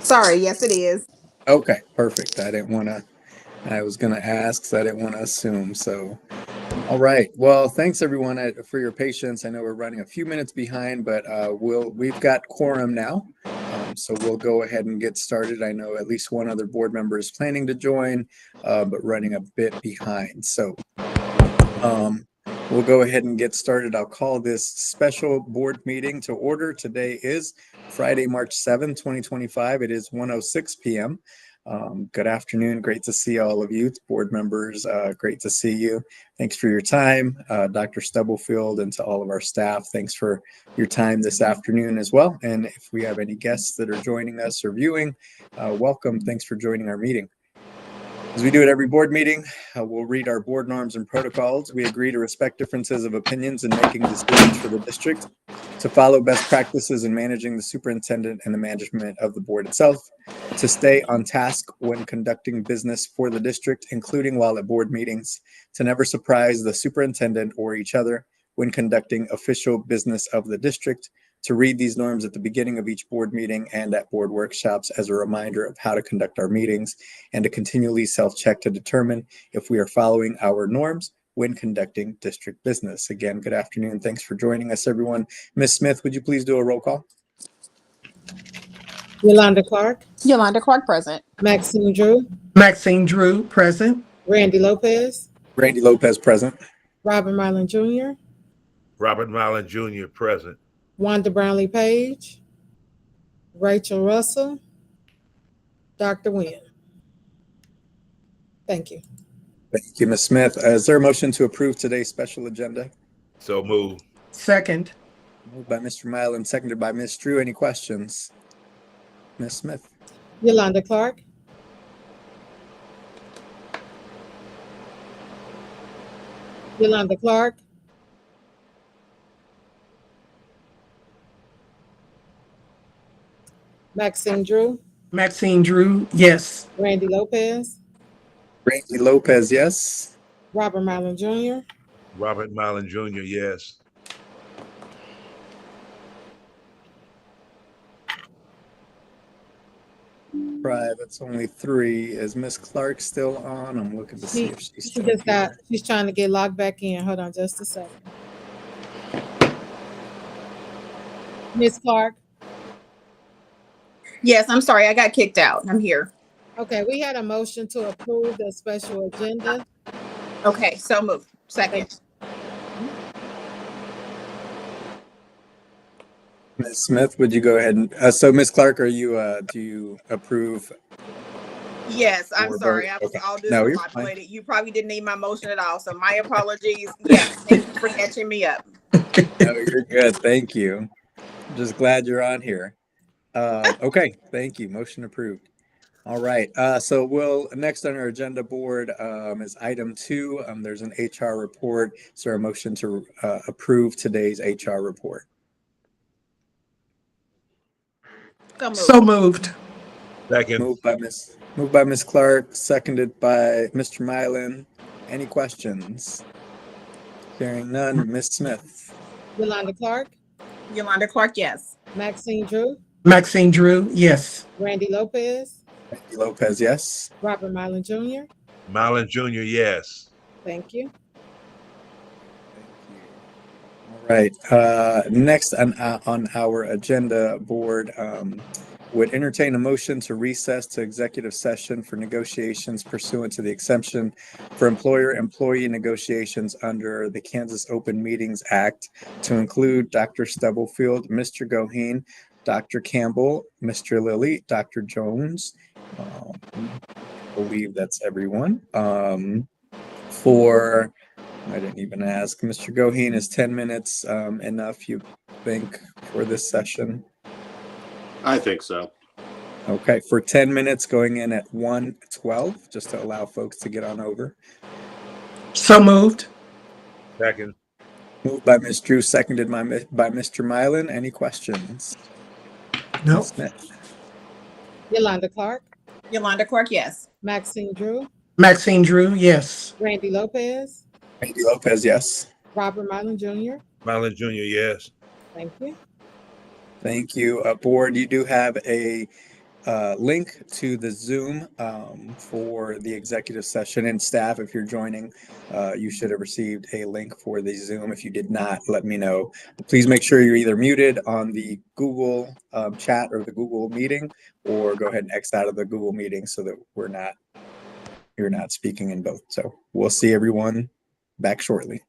Sorry, yes, it is. Okay, perfect. I was going to ask, so I didn't want to assume. So, all right. Well, thanks everyone for your patience. I know we're running a few minutes behind, but we've got quorum now. So we'll go ahead and get started. I know at least one other board member is planning to join, but running a bit behind. So we'll go ahead and get started. I'll call this special board meeting to order. Today is Friday, March 7th, 2025. It is 1:06 p.m. Good afternoon. Great to see all of you, board members. Great to see you. Thanks for your time, Dr. Stubblefield, and to all of our staff. Thanks for your time this afternoon as well. And if we have any guests that are joining us or viewing, welcome. Thanks for joining our meeting. As we do at every board meeting, we'll read our board norms and protocols. We agree to respect differences of opinions in making decisions for the district, to follow best practices in managing the superintendent and the management of the board itself, to stay on task when conducting business for the district, including while at board meetings, to never surprise the superintendent or each other when conducting official business of the district, to read these norms at the beginning of each board meeting and at board workshops as a reminder of how to conduct our meetings, and to continually self-check to determine if we are following our norms when conducting district business. Again, good afternoon. Thanks for joining us, everyone. Ms. Smith, would you please do a roll call? Yolanda Clark. Yolanda Clark, present. Maxine Drew. Maxine Drew, present. Randy Lopez. Randy Lopez, present. Robert Mylan Jr. Robert Mylan Jr., present. Wanda Brownlee Page. Rachel Russell. Dr. Nguyen. Thank you. Thank you, Ms. Smith. Is there a motion to approve today's special agenda? So moved. Second. Moved by Mr. Mylan, seconded by Ms. Drew. Any questions? Ms. Smith. Yolanda Clark. Yolanda Clark. Maxine Drew. Maxine Drew, yes. Randy Lopez. Randy Lopez, yes. Robert Mylan Jr. Robert Mylan Jr., yes. Right, that's only three. Is Ms. Clark still on? I'm looking to see if she's still here. She's trying to get logged back in. Hold on just a second. Ms. Clark. Yes, I'm sorry, I got kicked out. I'm here. Okay, we had a motion to approve the special agenda. Okay, so moved. Second. Ms. Smith, would you go ahead and, so Ms. Clark, are you, do you approve? Yes, I'm Or sorry. vote? I was Okay. all No, you're discombobulated. You probably didn't need my motion at all, so my apologies. Yes, thank you for catching me up. No, you're good. Thank you. Just glad you're on here. Okay, thank you. Motion approved. All right. So we'll next on our agenda board is item 2. There's an HR report. Is there a motion to approve today's HR report? So moved. Second. Moved by Ms. Clark, seconded by Mr. Mylan. Any questions? Hearing none. Ms. Smith. Yolanda Clark. Yolanda Clark, yes. Maxine Drew. Maxine Drew, yes. Randy Lopez. Randy Lopez, yes. Robert Mylan Jr. Mylan Jr., yes. Thank you. All right. Next on our agenda board, would entertain a motion to recess to executive session for negotiations pursuant to the exemption for employer-employee negotiations under the Kansas Open Meetings Act to include Dr. Stubblefield, Mr. Goheen, Dr. Campbell, Mr. Lilly, Dr. Jones. I believe that's everyone. I didn't even ask. Mr. Goheen, is 10 minutes enough, you think, for this session? I think so. Okay, for 10 minutes going in at 1:12, just to allow folks to get on over. So moved. Second. Moved by Ms. Drew, seconded by Mr. Mylan. Any questions? No. Ms. Smith. Yolanda Clark. Yolanda Clark, yes. Maxine Drew. Maxine Drew, yes. Randy Lopez. Randy Lopez, yes. Robert Mylan Jr. Mylan Jr., yes. Thank you. Thank you. Board, you do have a link to the Zoom for the executive session. And staff, if you're joining, you should have received a link for the Zoom. If you did not, let me know. Please make sure you're either muted on the Google chat or the Google meeting, or go ahead and X out of the Google meeting so that you're not speaking in both. So we'll see everyone back shortly.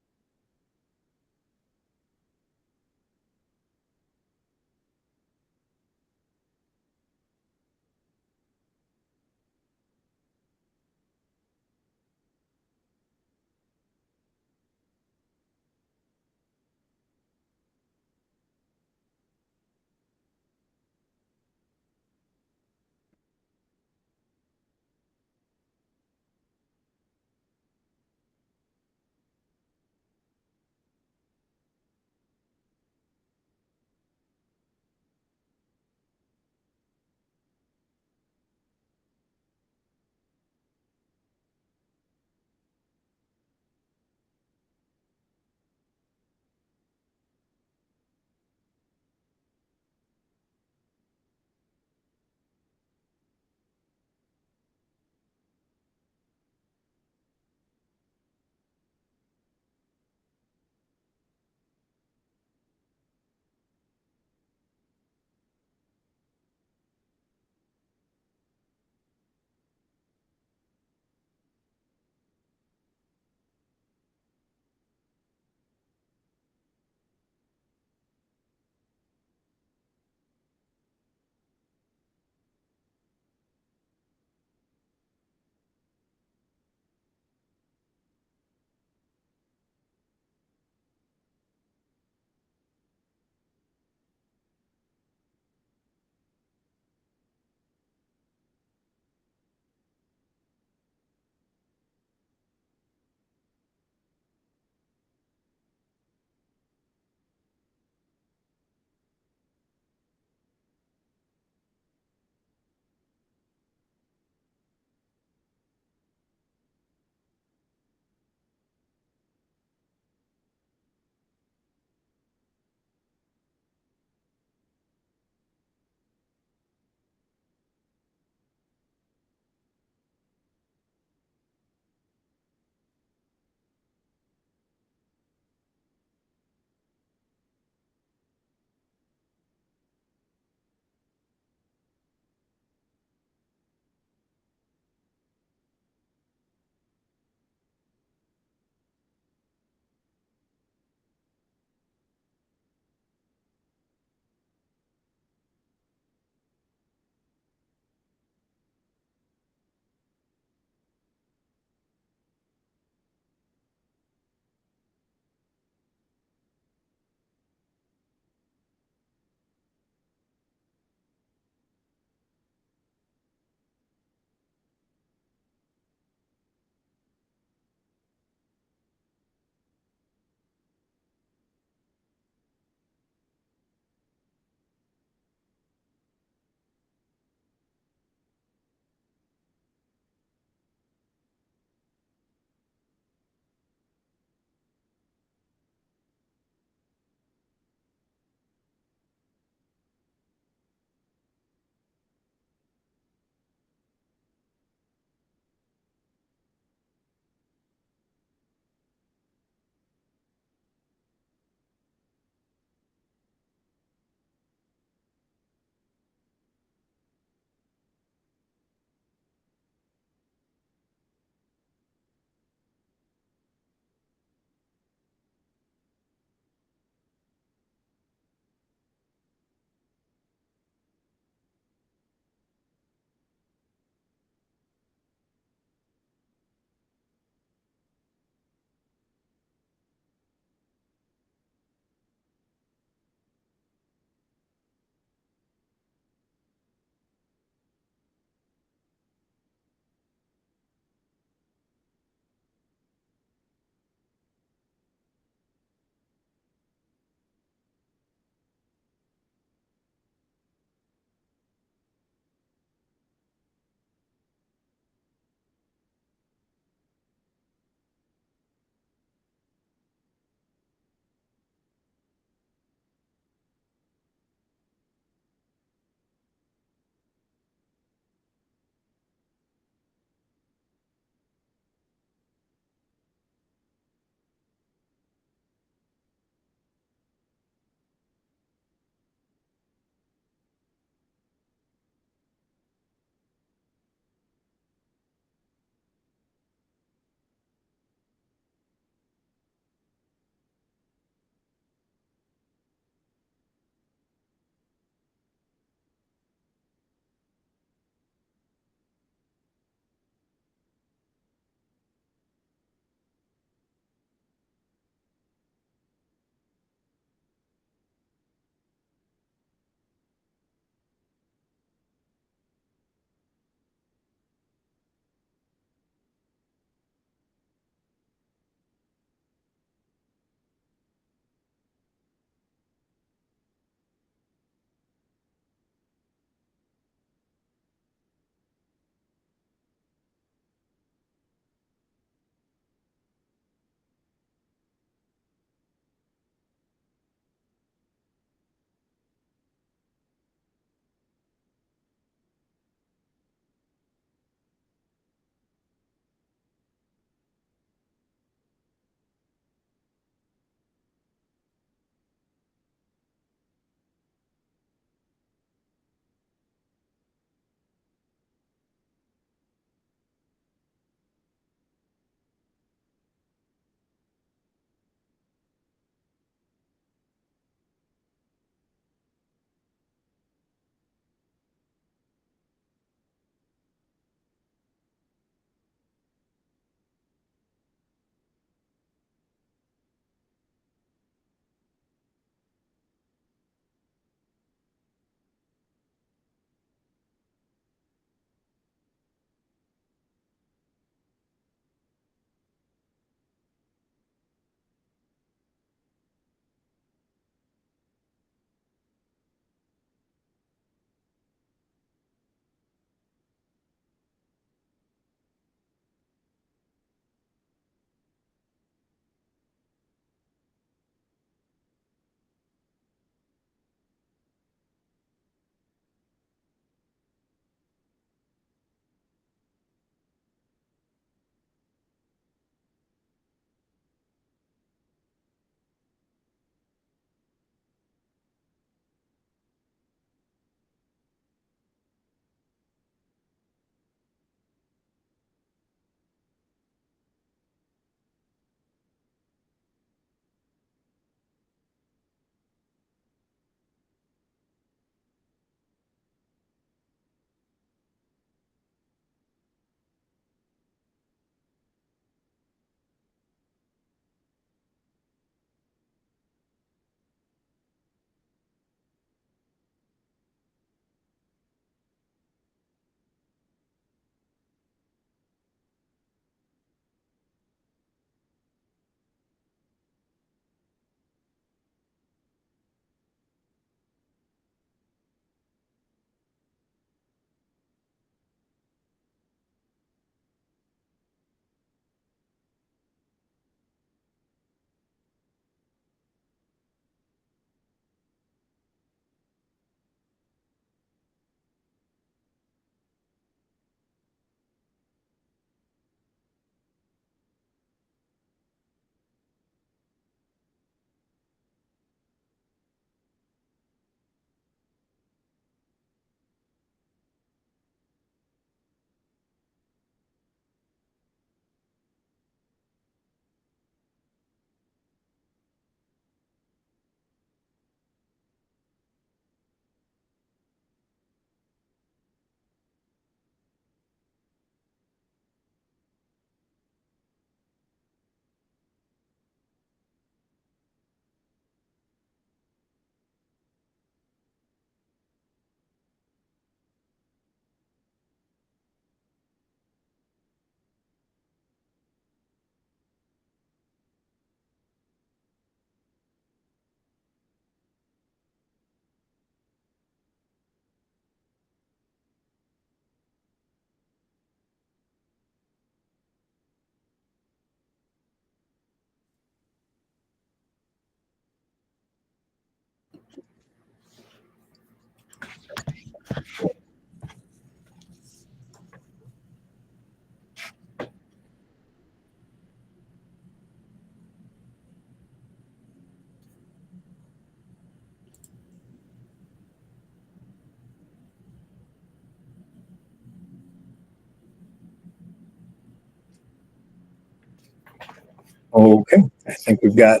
Okay, I think we've got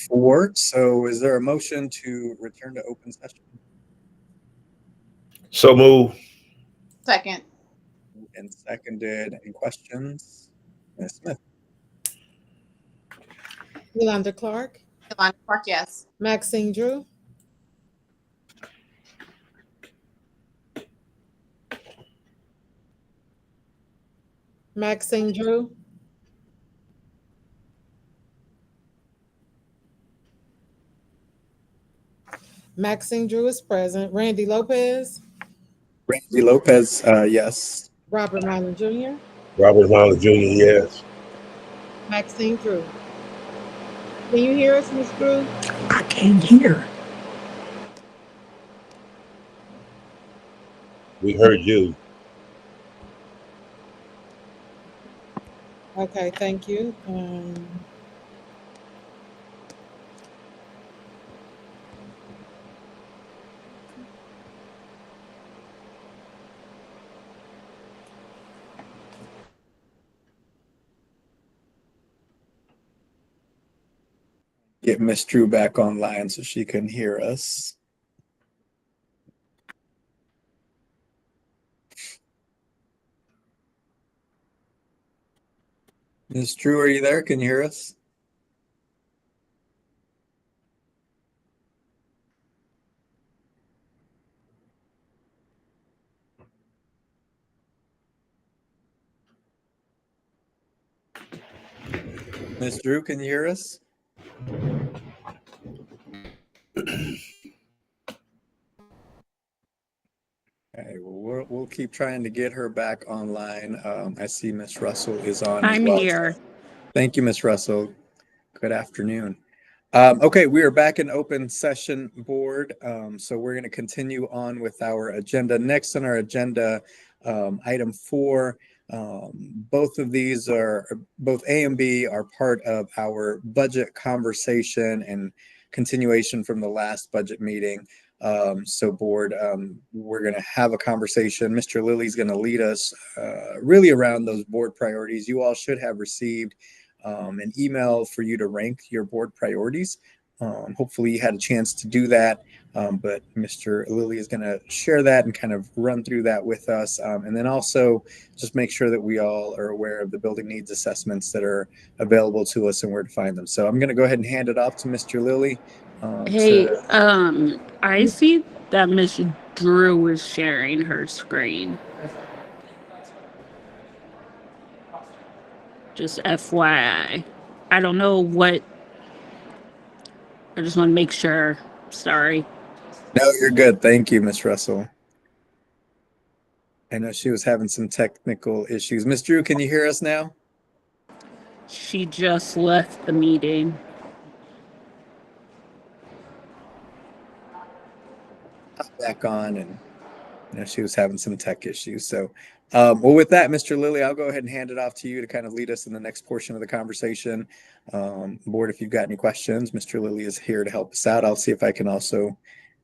4. So is there a motion to return to open session? So move. Second. And seconded. Any questions? Ms. Smith? Yolanda Clark, Yolanda Clark, yes. Maxine Drew, Maxine Drew, Maxine Drew is present. Randy Lopez, Randy Lopez, yes. Robert Milam Jr., Robert Miles Jr., yes. Maxine Drew. Can you hear us, Ms. Drew? I can't hear. We heard you. Okay, thank you. Get Miss Drew back online so she can hear us. Miss Drew, are you there? Can you hear us? Miss Drew, can you hear us? Okay, well, we'll keep trying to get her back online. I see Miss Russell is on as I'm well. here. Thank you, Miss Russell. Good afternoon. Okay, we are back in open session, board. So we're going to continue on with our agenda. Next on our agenda, item 4. Both of these are, both A and B are part of our budget conversation and continuation from the last budget meeting. So board, we're going to have a conversation. Mr. Lilly's going to lead us really around those board priorities. You all should have received an email for you to rank your board priorities. Hopefully you had a chance to do that, but Mr. Lilly is going to share that and kind of run through that with us. And then also just make sure that we all are aware of the building needs assessments that are available to us and where to find them. So I'm going to go ahead and hand it off to Mr. Lilly. Hey, I see that Miss Drew is sharing her screen. Just FYI. I don't know what. I just want to make sure. Sorry. No, you're good. Thank you, Miss Russell. I know she was having some technical issues. Miss Drew, can you hear us now? She just left the meeting. Back on, and she was having some tech issues. So, well, with that, Mr. Lilly, I'll go ahead and hand it off to you to kind of lead us in the next portion of the conversation. Board, if you've got any questions, Mr. Lilly is here to help us out. I'll see if I can also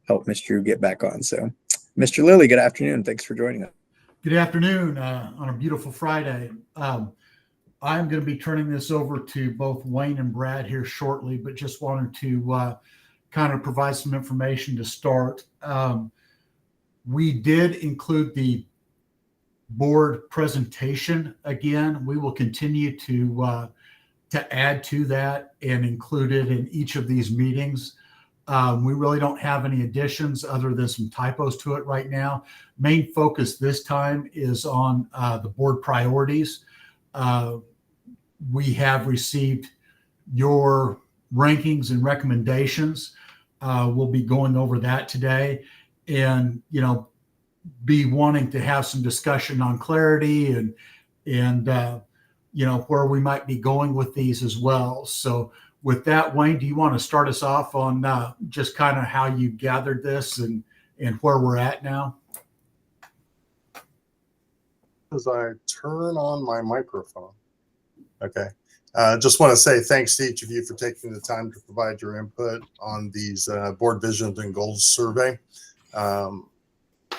help Ms. Drew get back on. So, Mr. Lilly, good afternoon. Thanks for joining us. Good afternoon on a beautiful Friday. I'm going to be turning this over to both Wayne and Brad here shortly, but just wanted to kind of provide some information to start. We did include the board presentation again. We will continue to add to that and include it in each of these meetings. We really don't have any additions other than some typos to it right now. Main focus this time is on the board priorities. We have received your rankings and recommendations. We'll be going over that today, and be wanting to have some discussion on clarity and where we might be going with these as well. So with that, Wayne, do you want to start us off on just kind of how you gathered this and where we're at now? as I turn on my microphone. Okay. Just want to say thanks to each of you for taking the time to provide your input on these board visions and goals survey.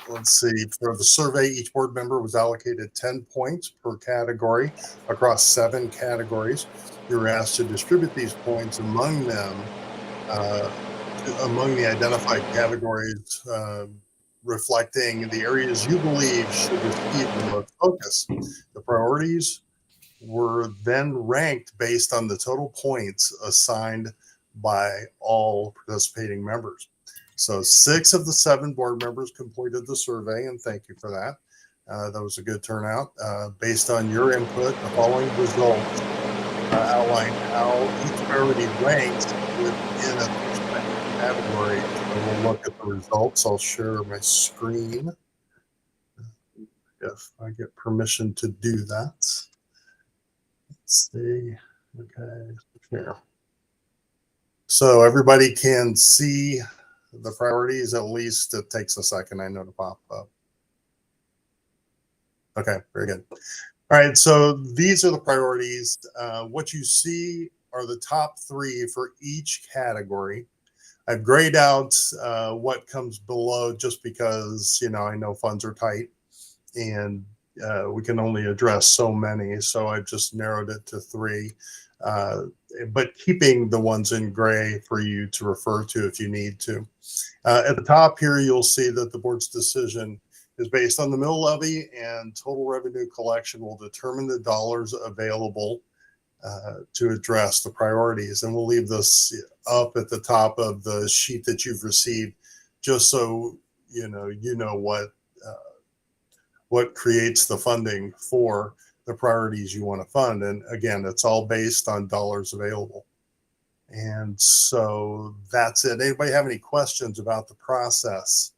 Let's see, for the survey, each board member was allocated 10 points per category across 7 categories. You were asked to distribute these points among them, among the identified categories, reflecting the areas you believe should receive the most focus. The priorities were then ranked based on the total points assigned by all participating members. So 6 of the 7 board members completed the survey, and thank you for that. That was a good turnout. Based on your input, the following results outline how each priority ranks within a category. So we'll look at the results. I'll share my screen if I get permission to do that. Let's see. Okay, here. So everybody can see the priorities. At least it takes a second, I know, to pop up. Okay, very good. All right, so these are the priorities. What you see are the top 3 for each category. I've grayed out what comes below just because, you know, I know funds are tight and we can only address so many. So I've just narrowed it to 3, but keeping the ones in gray for you to refer to if you need to. At the top here, you'll see that the board's decision is based on the mill levy, and total revenue collection will determine the dollars available to address the priorities. And we'll leave this up at the top of the sheet that you've received, just so you know what creates the funding for the priorities you want to fund. And again, it's all based on dollars available. And so that's it. Anybody have any questions about the process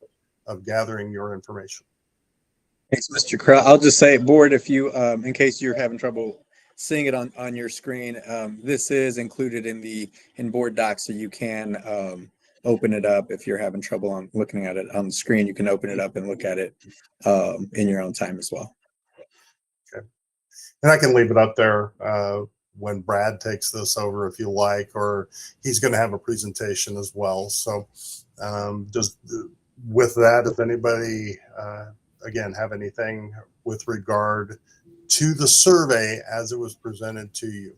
of gathering your information? Thanks, Mr. Crow. I'll just say, board, if you, in case you're having trouble seeing it on your screen, this is included in board docs, so you can open it up. If you're having trouble on looking at it on the screen, you can open it up and look at it in your own time as well. Okay. And I can leave it up there when Brad takes this over if you like, or he's going to have a presentation as well. So just with that, if anybody, again, have anything with regard to the survey as it was presented to you.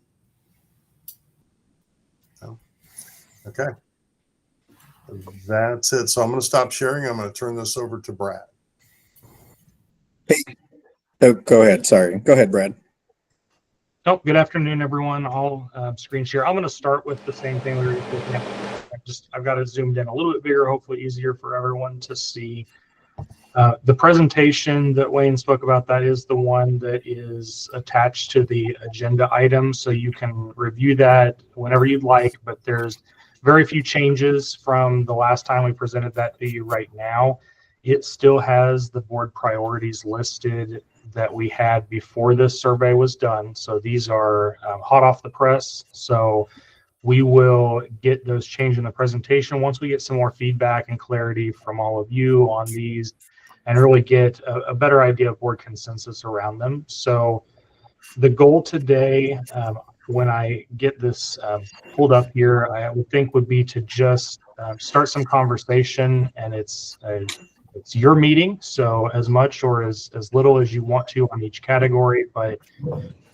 So, okay. That's it. So I'm going to stop sharing. I'm going to turn this over to Brad. Hey, oh, go ahead. Sorry. Go ahead, Brad. Oh, good afternoon, everyone. I'll screen share. I'm going to start with the same thing we were looking at. I've got it zoomed in a little bit bigger, hopefully easier for everyone to see. The presentation that Wayne spoke about, that is the one that is attached to the agenda item, so you can review that whenever you'd like, but there's very few changes from the last time we presented that to you right now. It still has the board priorities listed that we had before this survey was done. So these are hot off the press. So we will get those changed in the presentation once we get some more feedback and clarity from all of you on these, and really get a better idea of board consensus around them. So the goal today, when I get this pulled up here, I would think would be to just start some conversation, and it's your meeting, so as much or as little as you want to on each category, but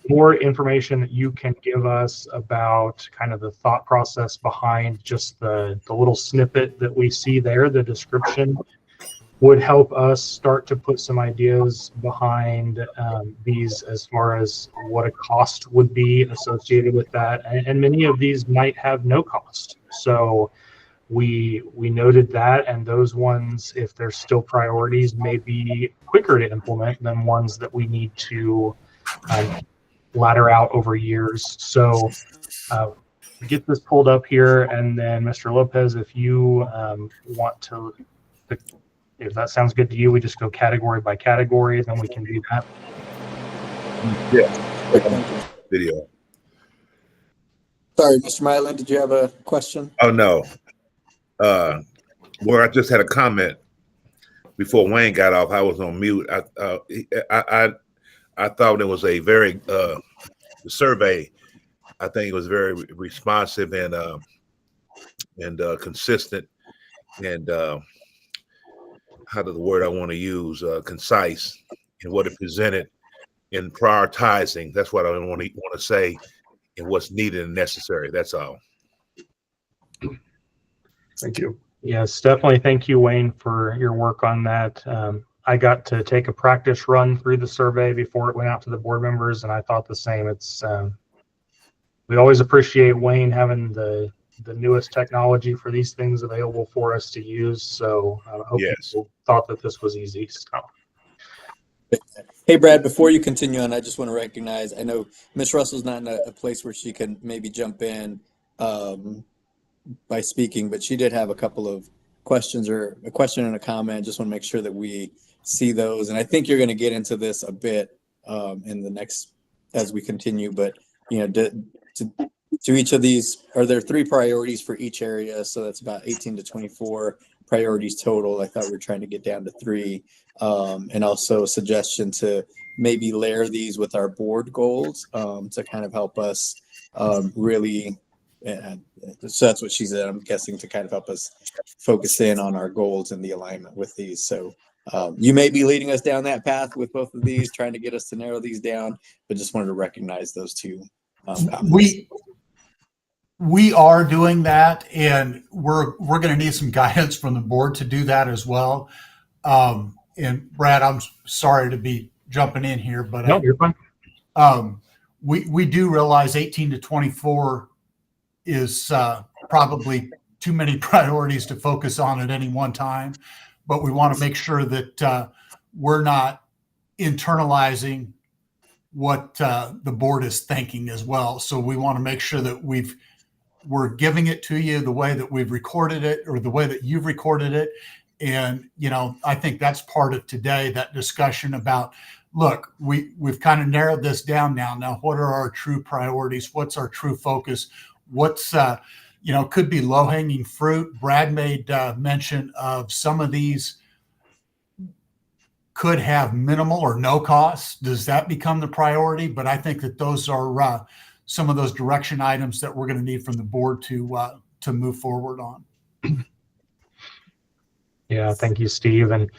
more information that you can give us about kind of the thought process behind just the little snippet that we see there, the description, would help us start to put some ideas behind these as far as what a cost would be associated with that. And many of these might have no cost. So we noted that, and those ones, if they're still priorities, may be quicker to implement than ones that we need to ladder out over years. So get this pulled up here, and then Mr. Lopez, if you want to, if that sounds good to you, we just go category by category, then we can do that. Yeah. Video. Sorry, Mr. Mylan, did you have a question? Oh, no. Where I just had a comment before Wayne got off. I was on mute. I thought it was a very the survey. I think it was very responsive and consistent, and how to the word I want to use, concise in what it presented, in prioritizing. That's what I want to say, and what's needed and necessary. That's all. Thank you. Yes, definitely. Thank you, Wayne, for your work on that. I got to take a practice run through the survey before it went out to the board members, and I thought the same. It's we always appreciate Wayne having the newest technology for these things available for us to use. So I hope Yes. people thought that this was easy. So. Hey, Brad, before you continue on, I just want to recognize, I know Miss Russell's not in a place where she can maybe jump in by speaking, but she did have a couple of questions, or a question and a comment. Just want to make sure that we see those. And I think you're going to get into this a bit in the next, as we continue, but to each of these, are there 3 priorities for each area? So that's about 18 to 24 priorities total. I thought we were trying to get down to 3. And also a suggestion to maybe layer these with our board goals to kind of help us really. So that's what she said, I'm guessing, to kind of help us focus in on our goals and the alignment with these. So you may be leading us down that path with both of these, trying to get us to narrow these down, but just wanted to recognize those 2. We are doing that, and we're going to need some guidance from the board to do that as well. And Brad, I'm sorry to be jumping in here, but No, you're fine. We do realize 18 to 24 is probably too many priorities to focus on at any one time, but we want to make sure that we're not internalizing what the board is thinking as well. So we want to make sure that we're giving it to you the way that we've recorded it, or the way that you've recorded it. And, I think that's part of today, that discussion about, look, we've kind of narrowed this down now. Now, what are our true priorities? What's our true focus? What's, could be low hanging fruit. Brad made mention of some of these could have minimal or no cost. Does that become the priority? But I think that those are some of those direction items that we're going to need from the board to move forward on. Yeah, thank you, Steve. And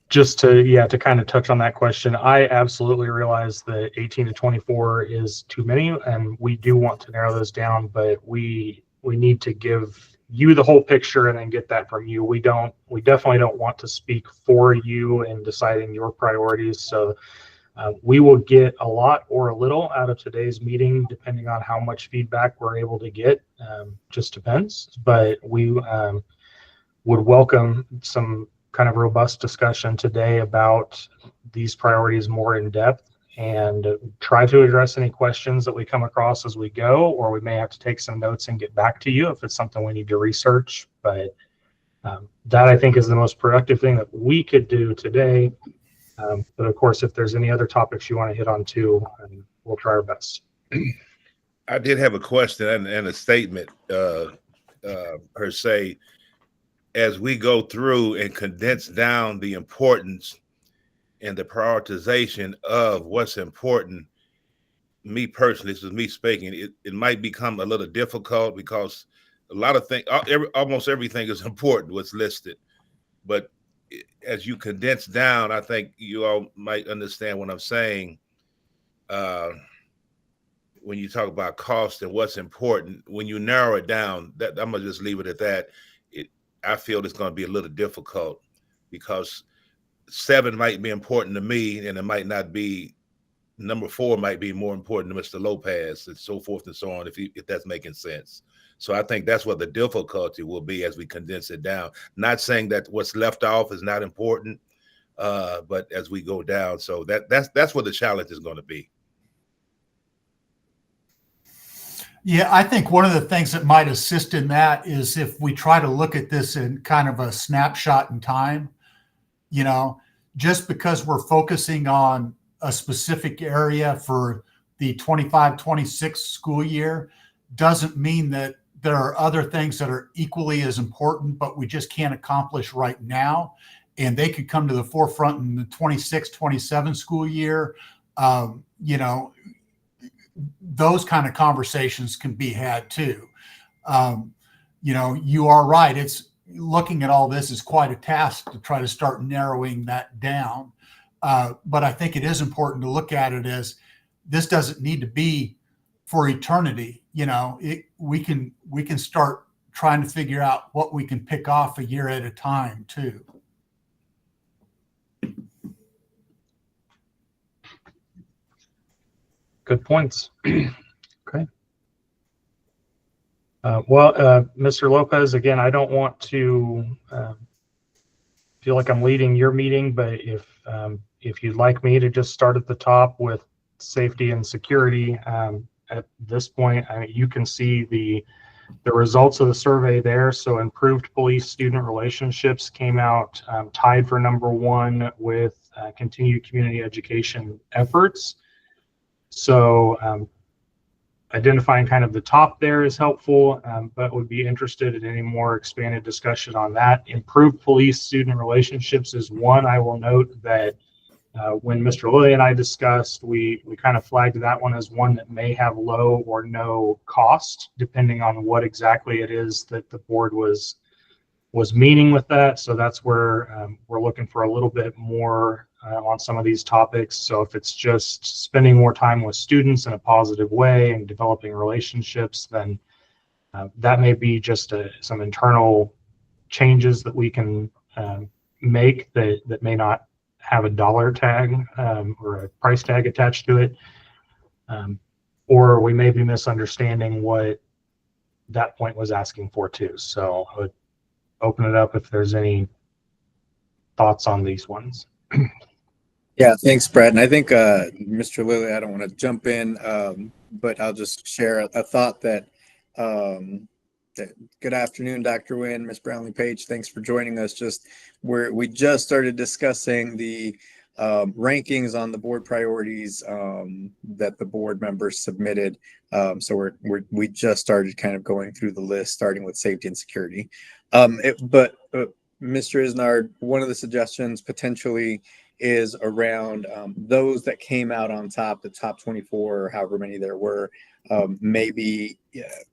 just to kind of touch on that question, I absolutely realize that 18 to 24 is too many, and we do want to narrow those down, but we need to give you the whole picture and then get that from you. We definitely don't want to speak for you in deciding your priorities. So we will get a lot or a little out of today's meeting, depending on how much feedback we're able to get. Just depends, but we would welcome some kind of robust discussion today about these priorities more in depth, and try to address any questions that we come across as we go, or we may have to take some notes and get back to you if it's something we need to research. But that, I think, is the most productive thing that we could do today. But of course, if there's any other topics you want to hit on too, we'll try our best. I did have a question and a statement per se. As we go through and condense down the importance and the prioritization of what's important, me personally, this is me speaking, it might become a little difficult, because a lot of things, almost everything is important, what's listed. But as you condense down, I think you all might understand what I'm saying. When you talk about cost and what's important, when you narrow it down, that I'm gonna just leave it at that. I feel it's going to be a little difficult, because 7 might be important to me, and it might not be. Number 4 might be more important to Mr. Lopez, and so forth and so on, if that's making sense. So I think that's what the difficulty will be as we condense it down. Not saying that what's left off is not important, but as we go down, so that's what the challenge is going to be. Yeah, I think one of the things that might assist in that is if we try to look at this in kind of a snapshot in time. Just because we're focusing on a specific area for the 25-26 school year doesn't mean that there are other things that are equally as important, but we just can't accomplish right now. and they could come to the forefront in the 26-27 school year. You know, those kind of conversations can be had too. You know, you are right. It's looking at all this is quite a task to try to start narrowing that down. But I think it is important to look at it as this doesn't need to be for eternity. You know, we can start trying to figure out what we can pick off a year at a time too. Good points. Okay. Mr. Lopez, again, I don't want to feel like I'm leading your meeting, but if you'd like me to just start at the top with safety and security, at this point, you can see the results of the survey there. So improved police-student relationships came out tied for #1 with continued community education efforts. So identifying kind of the top there is helpful, but would be interested in any more expanded discussion on that. Improved police-student relationships is one. I will note that when Mr. Lilly and I discussed, we kind of flagged that one as one that may have low or no cost, depending on what exactly it is that the board was meaning with that. So that's where we're looking for a little bit more on some of these topics. So if it's just spending more time with students in a positive way and developing relationships, then that may be just some internal changes that we can make that may not have a dollar tag or a price tag attached to it. Or we may be misunderstanding what that point was asking for too. So I would open it up if there's any thoughts on these ones. Yeah, thanks, Brett. And I think Mr. Lilly, I don't want to jump in, but I'll just share a thought that good afternoon, Dr. Nguyen, Ms. Brownlee Page. Thanks for joining us. We just started discussing the rankings on the board priorities that the board members submitted. So we just started kind of going through the list, starting with safety and security. But Mr. Isnard, one of the suggestions potentially is around those that came out on top, the top 24 or however many there were, maybe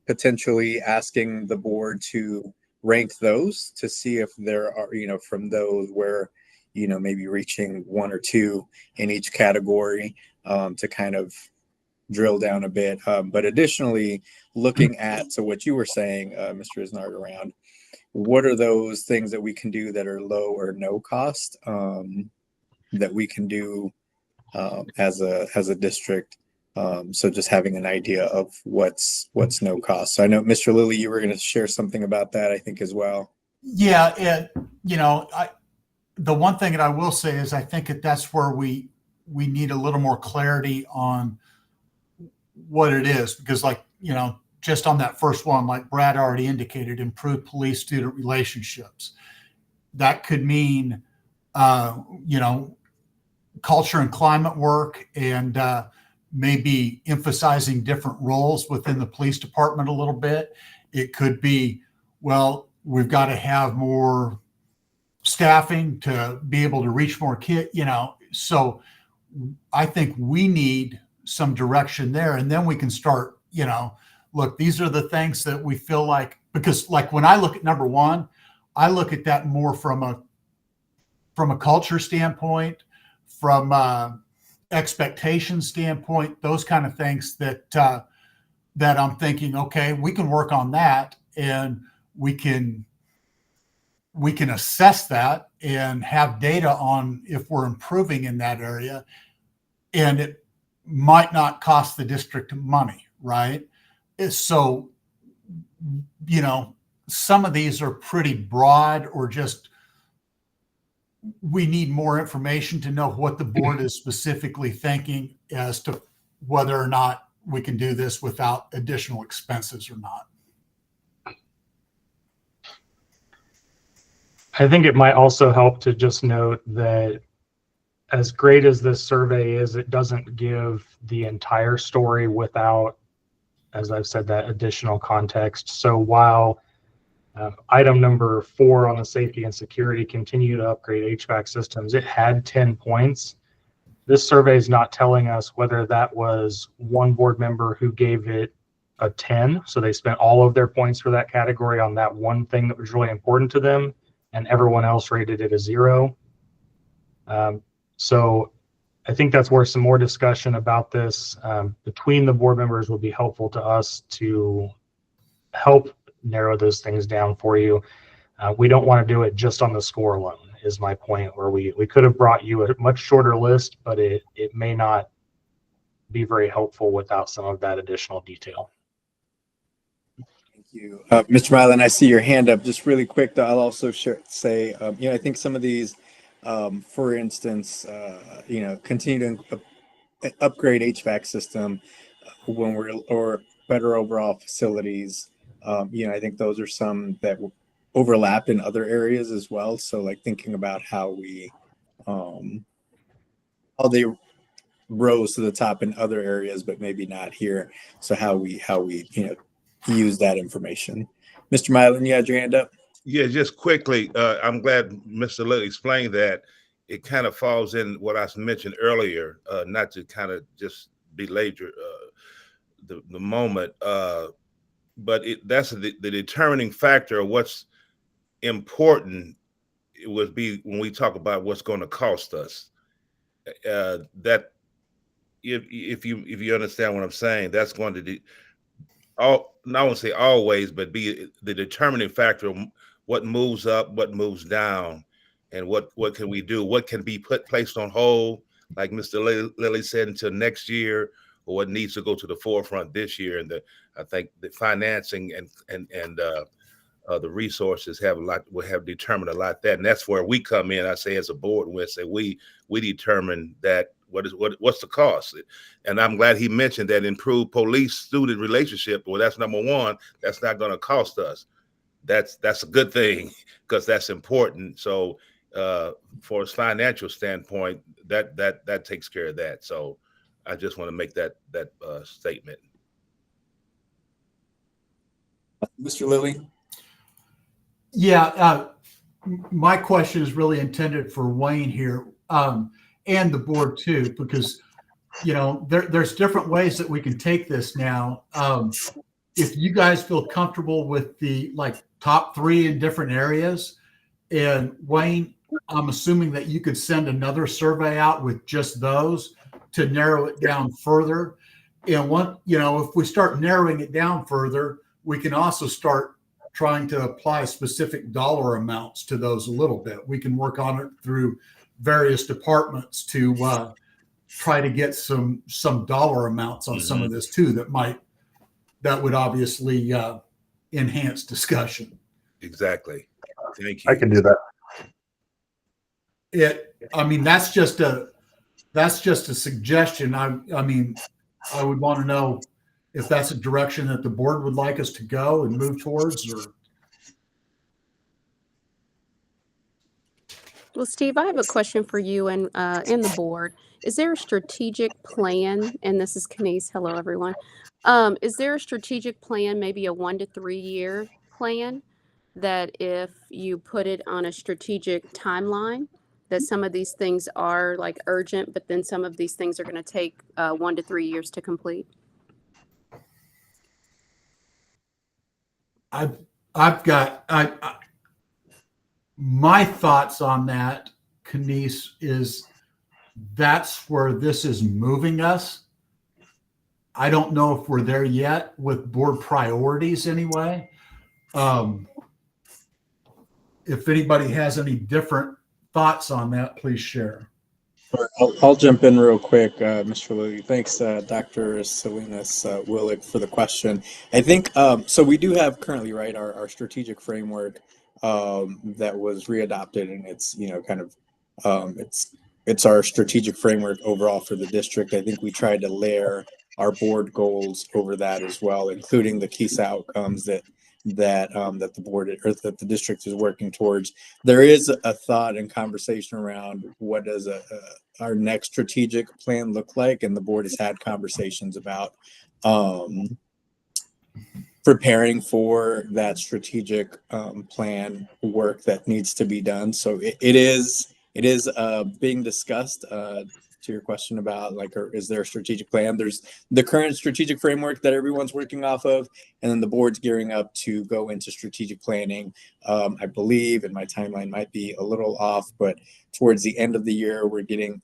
potentially asking the board to rank those to see if there are, from those where, maybe reaching 1 or 2 in each category to kind of drill down a bit. But additionally, looking at, so what you were saying, Mr. Isnard, around what are those things that we can do that are low or no cost that we can do as a district. So just having an idea of what's no cost. So I know, Mr. Lilly, you were going to share something about that, I think, as well. Yeah, the one thing that I will say is I think that's where we need a little more clarity on what it is, because just on that first one, like Brad already indicated, improved police-student relationships. That could mean, culture and climate work, and maybe emphasizing different roles within the police department a little bit. It could be, well, we've got to have more staffing to be able to reach more kids, So I think we need some direction there, and then we can start, look, these are the things that we feel like, because like when I look at #1, I look at that more from a culture standpoint, from expectation standpoint, those kind of things that I'm thinking, okay, we can work on that, and we can assess that and have data on if we're improving in that area, and it might not cost the district money, right? So, some of these are pretty broad, or just we need more information to know what the board is specifically thinking as to whether or not we can do this without additional expenses or not. I think it might also help to just note that as great as this survey is, it doesn't give the entire story without, as I've said, that additional context. So while Item number 4 on the safety and security, continue to upgrade HVAC systems. It had 10 points. This survey is not telling us whether that was one board member who gave it a 10. So they spent all of their points for that category on that one thing that was really important to them, and everyone else rated it a 0. So I think that's where some more discussion about this between the board members would be helpful to us to help narrow those things down for you. We don't want to do it just on the score alone, is my point, where we could have brought you a much shorter list, but it may not be very helpful without some of that additional detail. Thank you. Mr. Mylan, I see your hand up. Just really quick, though, I'll also say, I think some of these, for instance, continue to upgrade HVAC system when or better overall facilities. I think those are some that overlap in other areas as well. So like thinking about how they rose to the top in other areas, but maybe not here. So how we use that information. Mr. Mylan, you had your hand up? Yeah, just quickly, I'm glad Mr. Lilly explained that. It kind of falls in what I mentioned earlier, not to kind of just belabor the moment, but that's the determining factor of what's important. It would be when we talk about what's going to cost us. That if you understand what I'm saying, that's going to not want to say always, but be the determining factor of what moves up, what moves down, and what can we do, what can be placed on hold, like Mr. Lilly said, until next year, or what needs to go to the forefront this year. And I think the financing and the resources will have determined a lot that, and that's where we come in. I say as a board, we say we determine that what's the cost. And I'm glad he mentioned that improved police-student relationship. Well, that's number one. That's not going to cost us. That's a good thing, because that's important. So for a financial standpoint, that takes care of that. So I just want to make that statement. Mr. Lilly? Yeah, my question is really intended for Wayne here, and the board too, because there's different ways that we can take this now. If you guys feel comfortable with the top 3 in different areas, and Wayne, I'm assuming that you could send another survey out with just those to narrow it down further. And if we start narrowing it down further, we can also start trying to apply specific dollar amounts to those a little bit. We can work on it through various departments to try to get some dollar amounts on some of this too. That would obviously enhance discussion. Exactly. Thank you. I can do that. That's just a suggestion. I would want to know if that's a direction that the board would like us to go and move towards, or. Well, Steve, I have a question for you and the board. Is there a strategic plan? And this is Kenise. Hello, everyone. Is there a strategic plan, maybe a 1 to 3 year plan, that if you put it on a strategic timeline, that some of these things are urgent, but then some of these things are going to take 1 to 3 years to complete? My thoughts on that, Kenise, is that's where this is moving us. I don't know if we're there yet with board priorities anyway. If anybody has any different thoughts on that, please share. I'll jump in real quick, Mr. Lilly. Thanks, Dr. Salinas Willig, for the question. I think, so we do have currently, right, our strategic framework that was readopted, and it's, it's our strategic framework overall for the district. I think we tried to layer our board goals over that as well, including the KISA outcomes that the board or that the district is working towards. There is a thought and conversation around what does our next strategic plan look like, and the board has had conversations about preparing for that strategic plan work that needs to be done. So it is being discussed. To your question about like, is there a strategic plan? There's the current strategic framework that everyone's working off of, and then the board's gearing up to go into strategic planning. I believe, and my timeline might be a little off, but towards the end of the year, we're getting,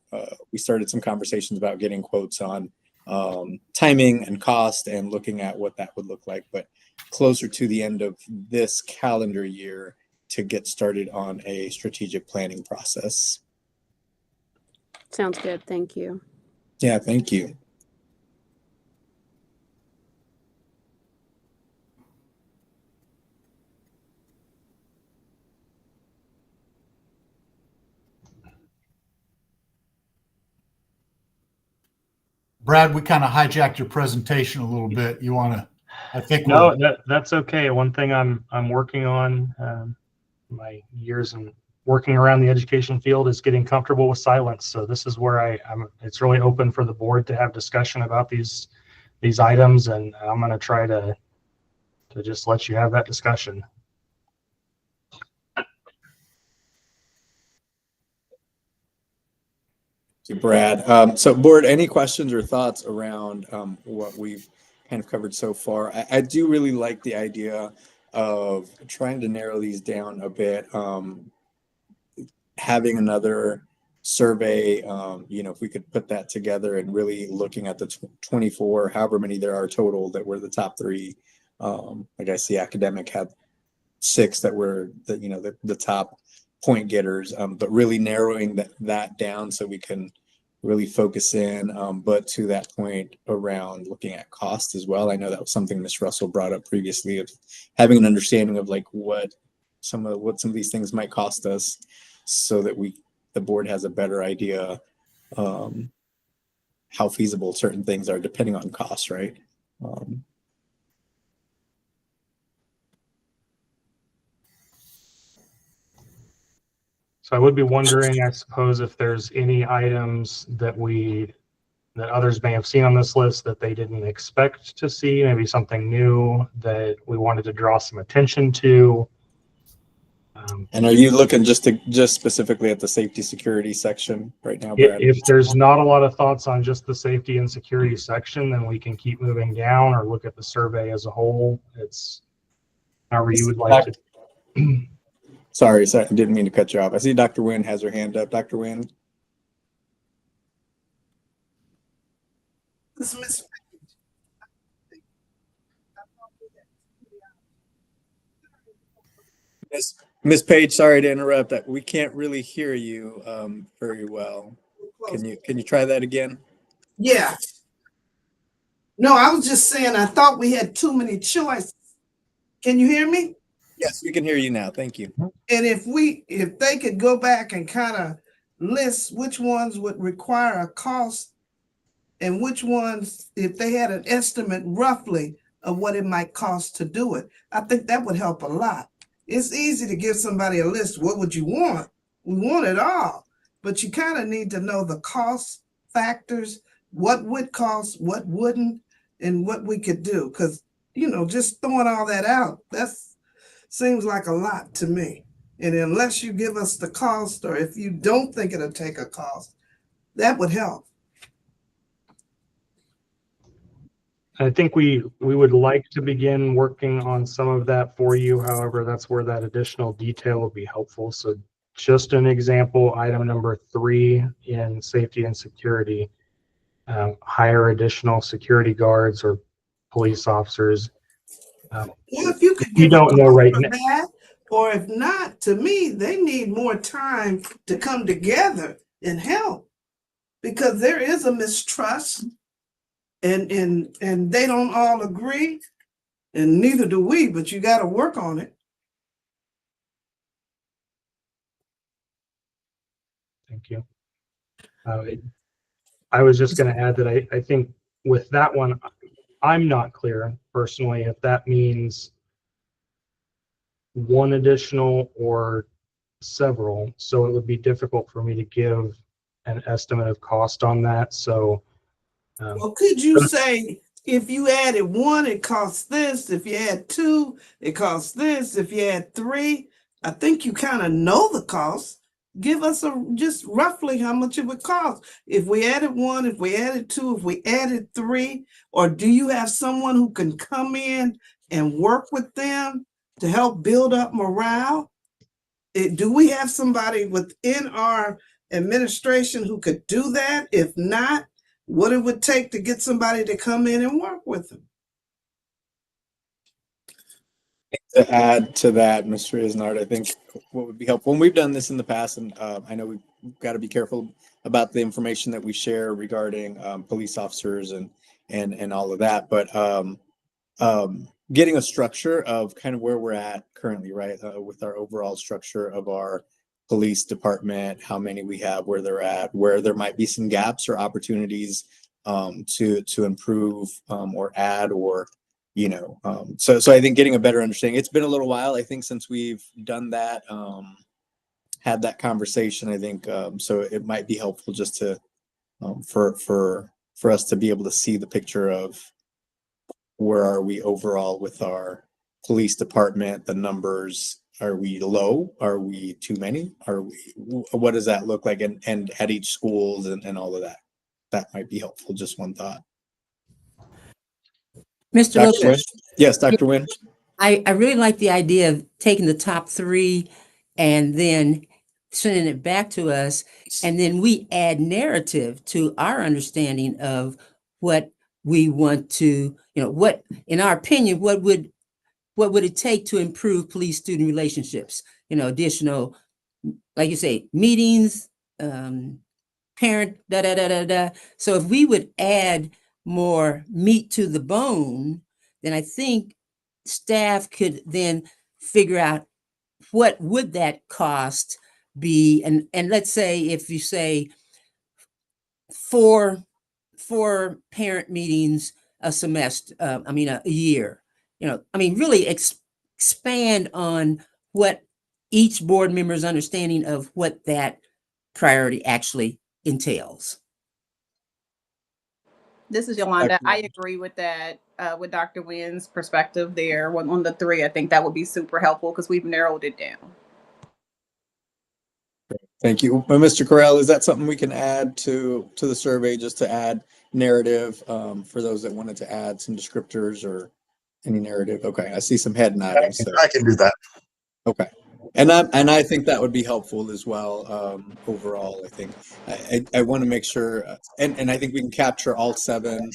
we started some conversations about getting quotes on timing and cost and looking at what that would look like, but closer to the end of this calendar year to get started on a strategic planning process. Sounds good. Thank you. Yeah, thank you. Brad, we kind of hijacked your presentation a little bit. You want to, I think. No, that's okay. One thing I'm working on, my years in working around the education field, is getting comfortable with silence. So this is where I'm. It's really open for the board to have discussion about these items, and I'm going to try to just let you have that discussion. Brad. So board, any questions or thoughts around what we've kind of covered so far? I do really like the idea of trying to narrow these down a bit. Having another survey, if we could put that together and really looking at the 24, however many there are total that were the top three. Like I see academic had 6 that were the top point getters, but really narrowing that down so we can really focus in. But to that point around looking at cost as well, I know that was something Ms. Russell brought up previously, of having an understanding of like what some of these things might cost us, so that the board has a better idea how feasible certain things are depending on cost, right? So I would be wondering, I suppose, if there's any items that others may have seen on this list that they didn't expect to see, maybe something new that we wanted to draw some attention to. And are you looking just specifically at the safety security section right now, Brad? If there's not a lot of thoughts on just the safety and security section, then we can keep moving down or look at the survey as a whole. It's however you would like to. Sorry, I didn't mean to cut you off. I see Dr. Nguyen has her hand up. Dr. Nguyen. This is Miss Page, sorry to interrupt. We can't really hear you very well. Can you try that again? Yeah. No, I was just saying I thought we had too many choices. Can you hear me? Yes, we can hear you now. Thank you. And if they could go back and kind of list which ones would require a cost and which ones, if they had an estimate roughly of what it might cost to do it, I think that would help a lot. It's easy to give somebody a list. What would you want? We want it all, but you kind of need to know the cost factors, what would cost, what wouldn't, and what we could do. Because, just throwing all that out, seems like a lot to me. And unless you give us the cost, or if you don't think it'll take a cost, that would help. I think we would like to begin working on some of that for you. However, that's where that additional detail would be helpful. So just an example, item number 3 in safety and security, hire additional security guards or police officers. Well, if you could You don't know right now. that, or if not, to me, they need more time to come together and help, because there is a mistrust, and they don't all agree, and neither do we. But you got to work on it. Thank you. I was just going to add that I think with that one, I'm not clear personally if that means one additional or several. So it would be difficult for me to give an estimate of cost on that. So Well, could you say if you added one, it costs this. If you add two, it costs this. If you add three, I think you kind of know the cost. Give us just roughly how much it would cost. If we added one, if we added two, if we added three, or do you have someone who can come in and work with them to help build up morale? Do we have somebody within our administration who could do that? If not, what it would take to get somebody to come in and work with them? To add to that, Mr. Isnard, I think what would be helpful, and we've done this in the past, and I know we've got to be careful about the information that we share regarding police officers and all of that, but getting a structure of kind of where we're at currently, right, with our overall structure of our police department, how many we have, where they're at, where there might be some gaps or opportunities to improve or add, or so I think getting a better understanding. It's been a little while, I think, since we've done that, had that conversation. I think so it might be helpful just to for us to be able to see the picture of where are we overall with our police department, the numbers. Are we low? Are we too many? What does that look like? And at each schools and all of that. That might be helpful. Just one thought. Mr. Dr. Lopez. Wynn? Yes, Dr. Wynn. I really like the idea of taking the top three and then sending it back to us. And then we add narrative to our understanding of what we want to, what, in our opinion, what would it take to improve police-student relationships? Additional, like you say, meetings, parent, So if we would add more meat to the bone, then I think staff could then figure out what would that cost be. And let's say if you say four parent meetings a semester, a year. Really expand on what each board member's understanding of what that priority actually entails. This is Yolanda. I agree with that, with Dr. Wynn's perspective there on the three. I think that would be super helpful because we've narrowed it down. Thank you. Mr. Correll, is that something we can add to the survey, just to add narrative for those that wanted to add some descriptors or any narrative? Okay, I see some head nodding. So I can do that. Okay. And I think that would be helpful as well. Overall, I think I want to make sure, and I think we can capture all 7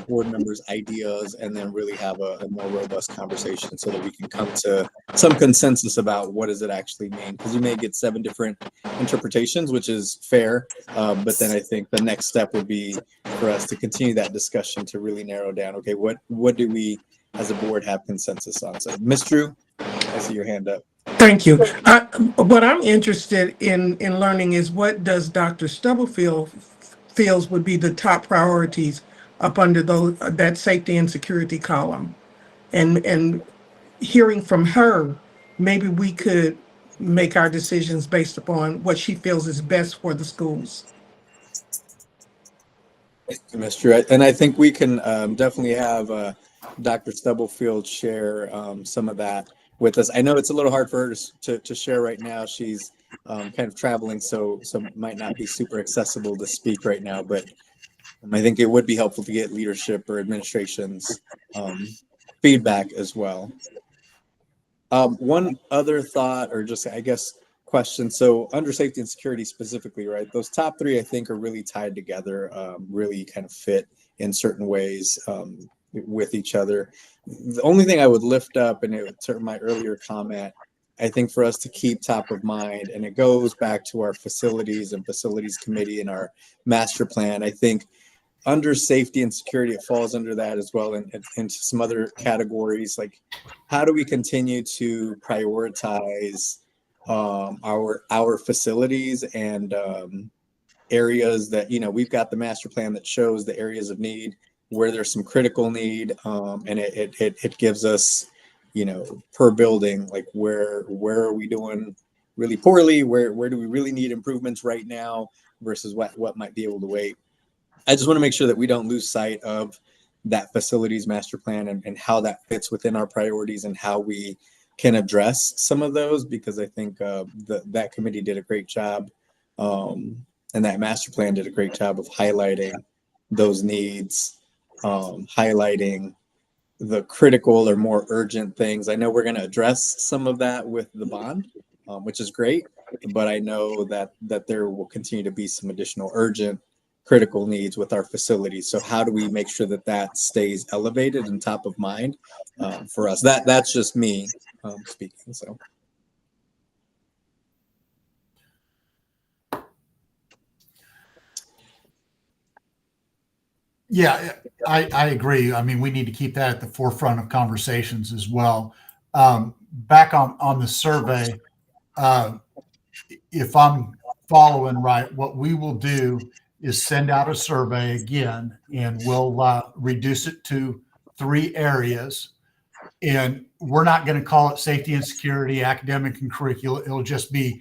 board members' ideas and then really have a more robust conversation so that we can come to some consensus about what does it actually mean. Because you may get 7 different interpretations, which is fair. But then I think the next step would be for us to continue that discussion to really narrow down, okay, what do we as a board have consensus on? So Ms. Drew, I see your hand up. Thank you. What I'm interested in learning is what does Dr. Stubblefield feels would be the top priorities up under that safety and security column, and hearing from her, maybe we could make our decisions based upon what she feels is best for the schools. Thank you, Ms. Drew. And I think we can definitely have Dr. Stubblefield share some of that with us. I know it's a little hard for her to share right now. She's kind of traveling, so might not be super accessible to speak right now, but I think it would be helpful to get leadership or administration's feedback as well. One other thought, or just, I guess, question. So under safety and security specifically, right, those top 3, I think, are really tied together, really kind of fit in certain ways with each other. The only thing I would lift up, and it was my earlier comment, I think for us to keep top of mind, and it goes back to our facilities and facilities committee and our master plan. I think under safety and security, it falls under that as well, and into some other categories. Like, how do we continue to prioritize our facilities and areas that, we've got the master plan that shows the areas of need, where there's some critical need, and it gives us, per building, like where are we doing really poorly, where do we really need improvements right now versus what might be able to wait. I just want to make sure that we don't lose sight of that facilities master plan and how that fits within our priorities and how we can address some of those, because I think that committee did a great job, and that master plan did a great job of highlighting those needs, highlighting the critical or more urgent things. I know we're going to address some of that with the bond, which is great, but I know that there will continue to be some additional urgent critical needs with our facilities. So how do we make sure that stays elevated and top of mind for us? That's just me speaking. So. Yeah, I agree. I mean, we need to keep that at the forefront of conversations as well. Back on the survey, if I'm following right, what we will do is send out a survey again, and we'll reduce it to 3 areas. And we're not going to call it safety and security, academic and curricular. It'll just be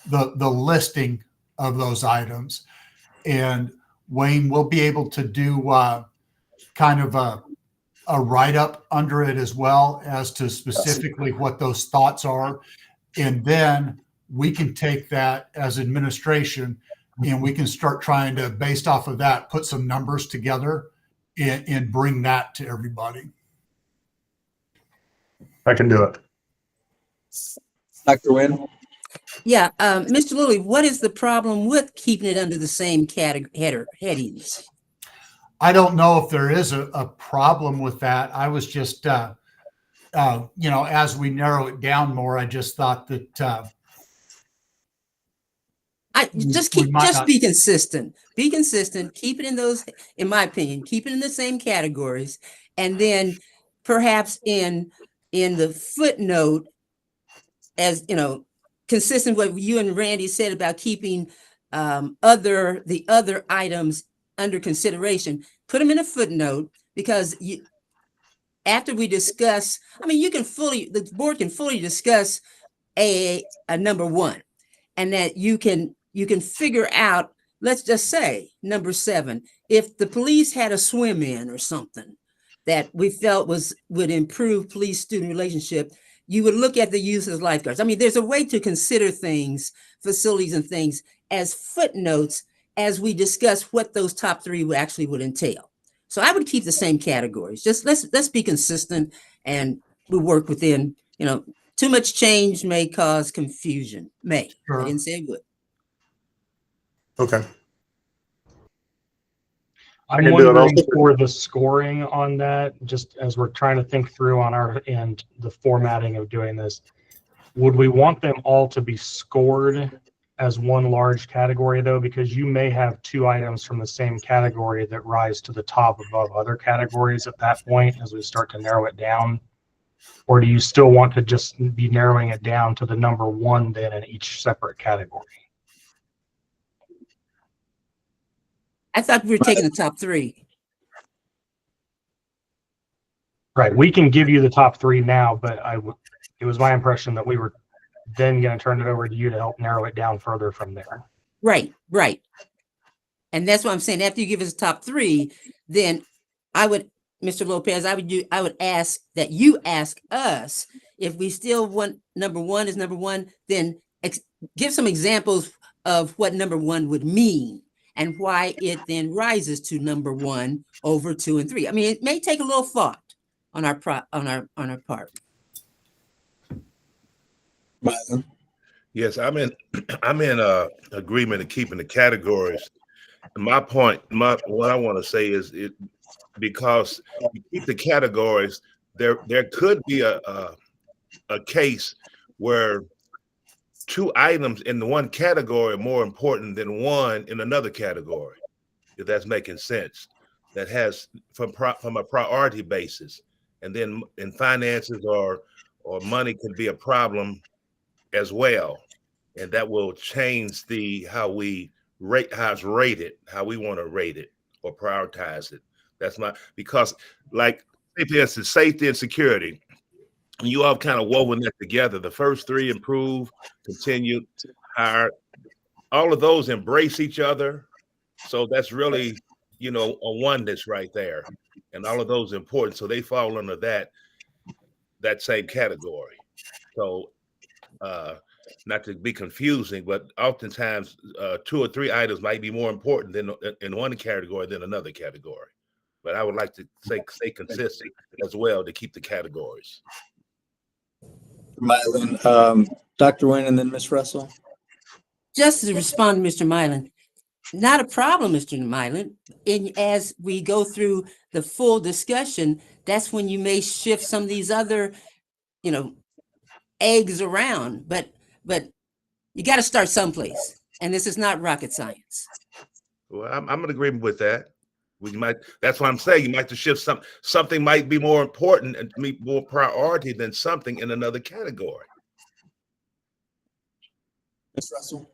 the listing of those items. And Wayne will be able to do kind of a write-up under it as well as to specifically what those thoughts are. And then we can take that as administration and we can start trying to, based off of that, put some numbers together and bring that to everybody. I can do it. Dr. Nguyen? Yeah, Mr. Lilly, what is the problem with keeping it under the same headings? I don't know if there is a problem with that. I was just, as we narrow it down more, I just thought that be consistent. Be consistent. Keep it in those, in my opinion, keep it in the same categories, and then perhaps in the footnote, as you know, consistent with what you and Randy said about keeping the other items under consideration. Put them in a footnote, because after we discuss, I mean, the board can fully discuss a number 1, and that you can figure out, let's just say number 7, if the police had a swim in or something that we felt would improve police-student relationship, you would look at the use of lifeguards. I mean, there's a way to consider things, facilities and things, as footnotes as we discuss what those top 3 would entail. So I would keep the same categories. Just let's be consistent, and we work within, too much change may cause confusion. Sure. I didn't say it would. Okay. I'm wondering for the scoring on that, just as we're trying to think through on our end, the formatting of doing this, would we want them all to be scored as one large category, though? Because you may have 2 items from the same category that rise to the top above other categories at that point as we start to narrow it down. Or do you still want to just be narrowing it down to the number 1 then in each separate category? I thought we were taking the top 3. Right. We can give you the top 3 now, but it was my impression that we were then going to turn it over to you to help narrow it down further from there. Right. And that's what I'm saying. After you give us the top 3, then I would, Mr. Lopez, I would ask that you ask us if we still want number 1 is number 1, then give some examples of what number 1 would mean, and why it then rises to number 1 over 2 and 3. I mean, it may take a little thought on our part. Yes, I'm in agreement of keeping the categories. My point, what I want to say is because you keep the categories, there could be a case where 2 items in the one category are more important than 1 in another category, if that's making sense. That has from a priority basis, and then in finances or money can be a problem as well, and that will change how we rate, how it's rated, how we want to rate it or prioritize it. That's because like safety and security, you all kind of woven that together. The first 3, improve, continue, hire, all of those embrace each other. So that's really you know, a oneness right there, and all of those are important. So they fall under that same category. So not to be confusing, but oftentimes 2 or 3 items might be more important than in one category than another category. But I would like to stay consistent as well to keep the categories. Mylan, Dr. Nguyen, and then Ms. Russell. Just to respond to Mr. Mylan, not a problem, Mr. Mylan. As we go through the full discussion, that's when you may shift some of these other, eggs around. But you got to start someplace, and this is not rocket science. Well, I'm in agreement with that. That's what I'm saying. You might have to shift something might be more important and meet more priority than something in another category. Ms. Russell.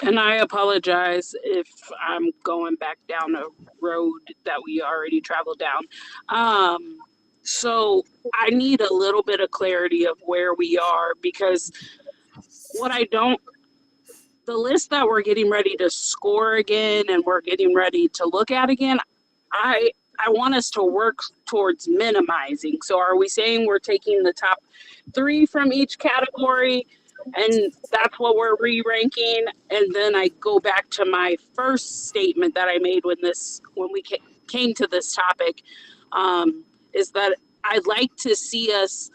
And I apologize if I'm going back down a road that we already traveled down. So I need a little bit of clarity of where we are, because the list that we're getting ready to score again and we're getting ready to look at again, I want us to work towards minimizing. So are we saying we're taking the top 3 from each category and that's what we're re-ranking? And then I go back to my first statement that I made when we came to this topic, is that I'd like to see us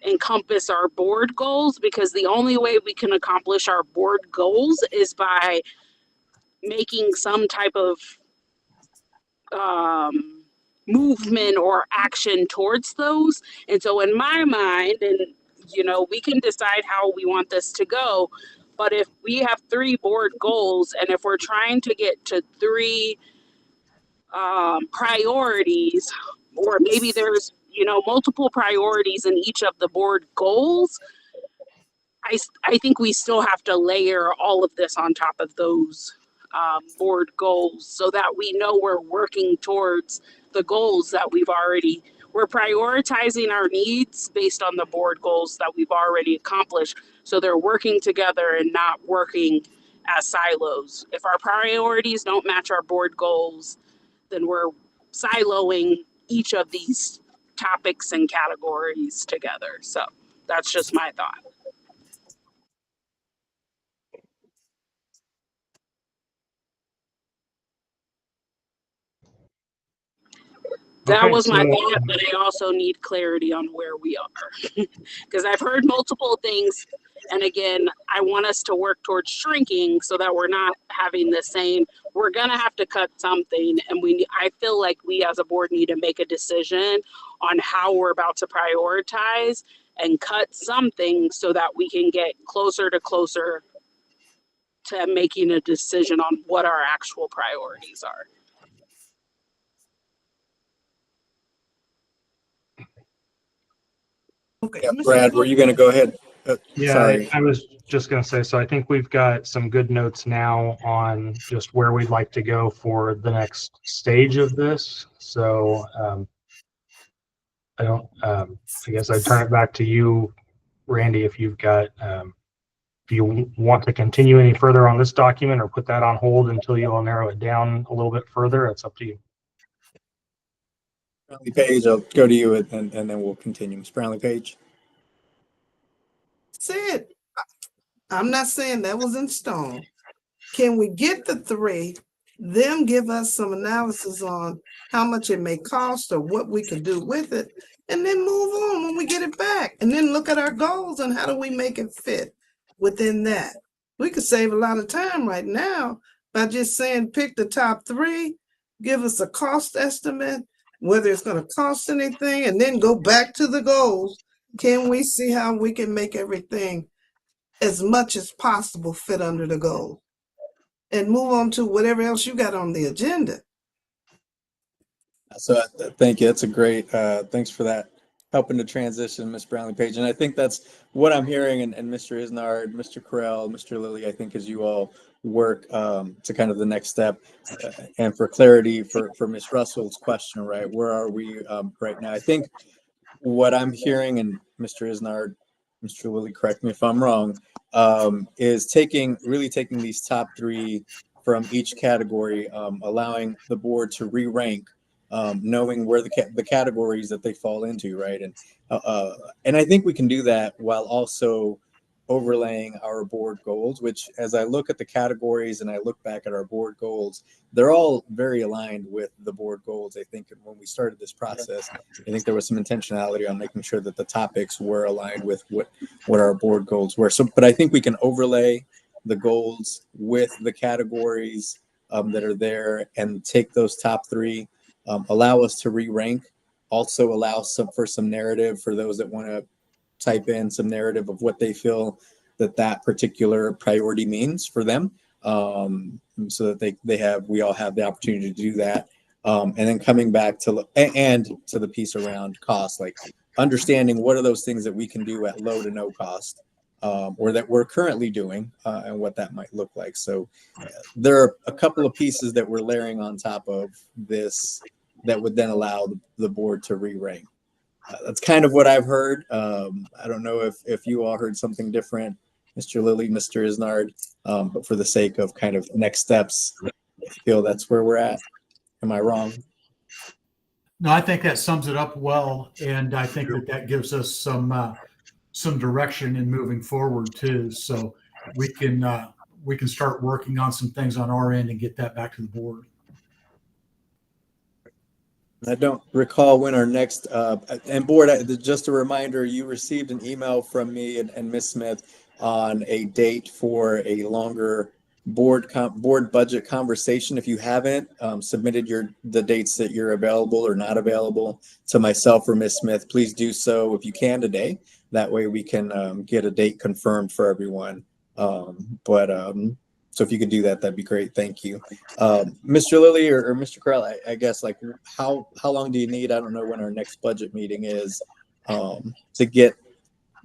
encompass our board goals, because the only way we can accomplish our board goals is by making some type of movement or action towards those. And so in my mind, and we can decide how we want this to go, but if we have 3 board goals and if we're trying to get to 3 priorities, or maybe there's multiple priorities in each of the board goals, I think we still have to layer all of this on top of those board goals, so that we know we're working towards the goals that we're prioritizing our needs based on the board goals that we've already accomplished. So they're working together and not working as silos. If our priorities don't match our board goals, then we're siloing each of these topics and categories together. So that's just my thought. That was my thought, but I also need clarity on where we are, because I've heard multiple things. And again, I want us to work towards shrinking so that we're not having the same, we're going to have to cut something. And I feel like we as a board need to make a decision on how we're about to prioritize and cut something so that we can get closer to making a decision on what our actual priorities are. Okay. Yeah, Brad, were you going to go ahead? Yeah, Sorry. I was just going to say, so I think we've got some good notes now on just where we'd like to go for the next stage of this. So I guess I'd turn it back to you, Randy, if you've got, if you want to continue any further on this document or put that on hold until you all narrow it down a little bit further. It's up to you. Brownlee Page, I'll go to you and then we'll continue. Ms. Brownlee Page. Said, I'm not saying that was in stone. Can we get the 3, them give us some analysis on how much it may cost or what we can do with it, and then move on when we get it back, and then look at our goals and how do we make it fit within that. We could save a lot of time right now by just saying pick the top 3, give us a cost estimate, whether it's going to cost anything, and then go back to the goals. Can we see how we can make everything as much as possible fit under the goal, and move on to whatever else you got on the agenda? So thank you. That's a great, thanks for that, helping to transition, Ms. Brownlee Page. And I think that's what I'm hearing, and Mr. Isnard, Mr. Correll, Mr. Lilly, I think as you all work to kind of the next step. And for clarity for Ms. Russell's question, right, where are we right now? I think what I'm hearing, and Mr. Isnard, Mr. Lilly, correct me if I'm wrong, is really taking these top 3 from each category, allowing the board to re-rank, knowing where the categories that they fall into, right? And I think we can do that while also overlaying our board goals, which, as I look at the categories and I look back at our board goals, they're all very aligned with the board goals. I think when we started this process, I think there was some intentionality on making sure that the topics were aligned with what our board goals were. So, but I think we can overlay the goals with the categories that are there and take those top three, allow us to re-rank, also allow for some narrative for those that want to type in some narrative of what they feel that particular priority means for them, so that we all have the opportunity to do that, and then coming back to the piece around cost, like understanding what are those things that we can do at low to no cost, or that we're currently doing, and what that might look like. So there are a couple of pieces that we're layering on top of this that would then allow the board to re-rank. That's kind of what I've heard. I don't know if you all heard something different, Mr. Lilly, Mr. Isnard, but for the sake of kind of next steps, I feel that's where we're at. Am I wrong? No, I think that sums it up well, and I think that gives us some direction in moving forward too. So we can start working on some things on our end and get that back to the board. I don't recall when our next, and board, just a reminder, you received an email from me and Ms. Smith on a date for a longer board budget conversation. If you haven't submitted the dates that you're available or not available to myself or Ms. Smith, please do so if you can today. That way we can get a date confirmed for everyone. So if you could do that, that'd be great. Thank you. Mr. Lilly or Mr. Corral, I guess, like, how long do you need? I don't know when our next budget meeting is, to get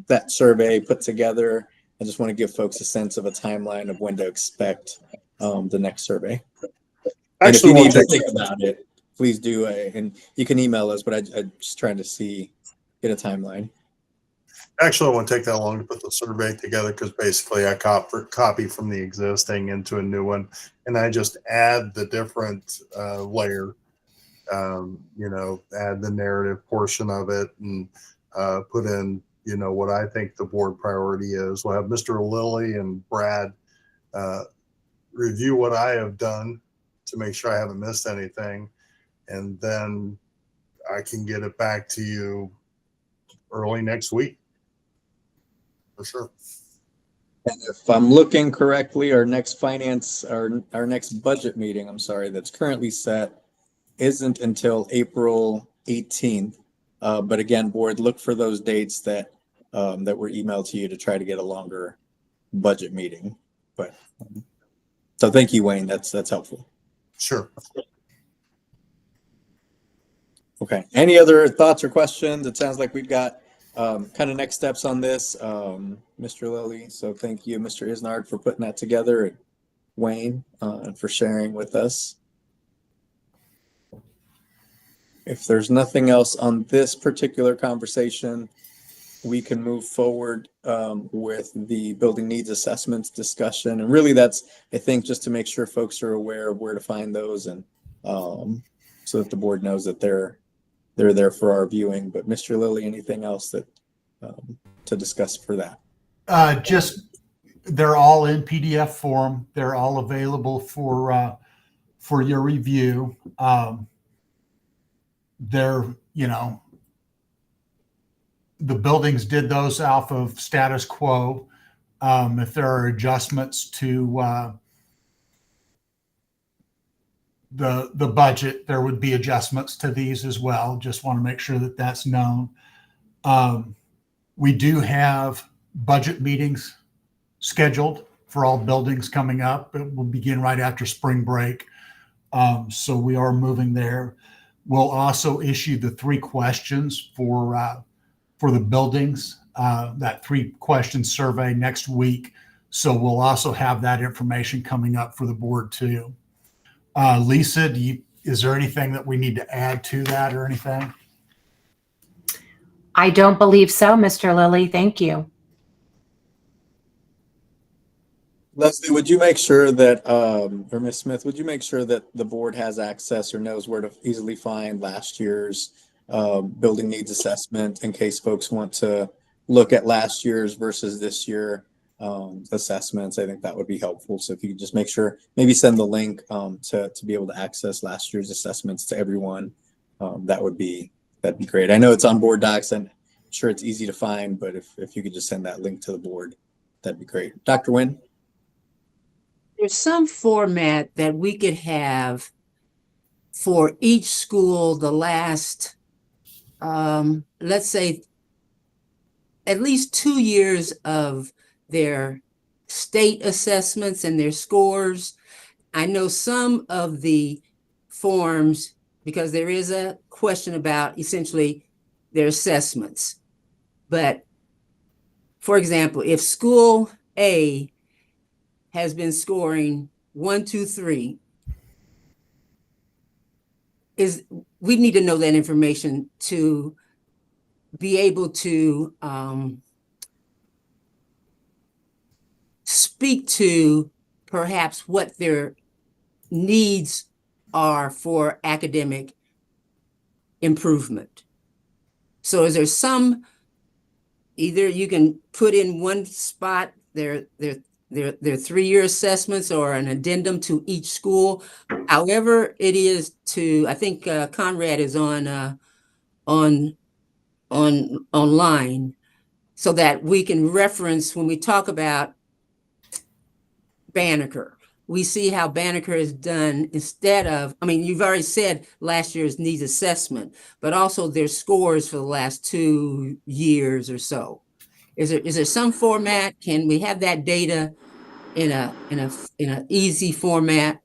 that survey put together. I just want to give folks a sense of a timeline of when to expect the next survey. And if you need to think about it, please do. And you can email us, but I'm just trying to get a timeline. Actually, it won't take that long to put the survey together because basically I copy from the existing into a new one, and I just add the different layer, add the narrative portion of it, and put in, what I think the board priority is. We'll have Mr. Lilly and Brad review what I have done to make sure I haven't missed anything, and then I can get it back to you early next week. For sure. And if I'm looking correctly, our next budget meeting, that's currently set, isn't until April 18th. But again, board, look for those dates that were emailed to you to try to get a longer budget meeting. But so thank you, Wayne. That's helpful. Sure. Okay. Any other thoughts or questions? It sounds like we've got kind of next steps on this, Mr. Lilly. So thank you, Mr. Isnard, for putting that together, and Wayne, and for sharing with us. If there's nothing else on this particular conversation, we can move forward with the building needs assessments discussion. And really that's, I think, just to make sure folks are aware of where to find those, and so that the board knows that they're there for our viewing. But Mr. Lilly, anything else that to discuss for that? Just they're all in PDF form. They're all available for your review. They're, the buildings did those off of status quo. If there are adjustments to the budget, there would be adjustments to these as well. Just want to make sure that that's known. We do have budget meetings scheduled for all buildings coming up. It will begin right after spring break. So we are moving there. We'll also issue the 3 questions for the buildings, that 3-question survey next week. So we'll also have that information coming up for the board too. Lisa, is there anything that we need to add to that or anything? I don't believe so, Mr. Lilly. Thank you. Leslie, would you make sure that, or Ms. Smith, would you make sure that the board has access or knows where to easily find last year's building needs assessment in case folks want to look at last year's versus this year assessments? I think that would be helpful. So if you could just make sure, maybe send the link to be able to access last year's assessments to everyone, that'd be great. I know it's on board docs and I'm sure it's easy to find, but if you could just send that link to the board, that'd be great. Dr. Nguyen? There's some format that we could have for each school the last, let's say, at least 2 years of their state assessments and their scores. I know some of the forms, because there is a question about essentially their assessments. But for example, if school A has been scoring 1, 2, 3, we need to know that information to be able to speak to perhaps what their needs are for academic improvement. So is there some, either you can put in one spot their 3-year assessments or an addendum to each school, however it is to, I think Conrad is online, so that we can reference when we talk about Banneker. We see how Banneker is done instead of, I mean, you've already said last year's needs assessment, but also their scores for the last 2 years or so. Is there some format? Can we have that data in a easy format?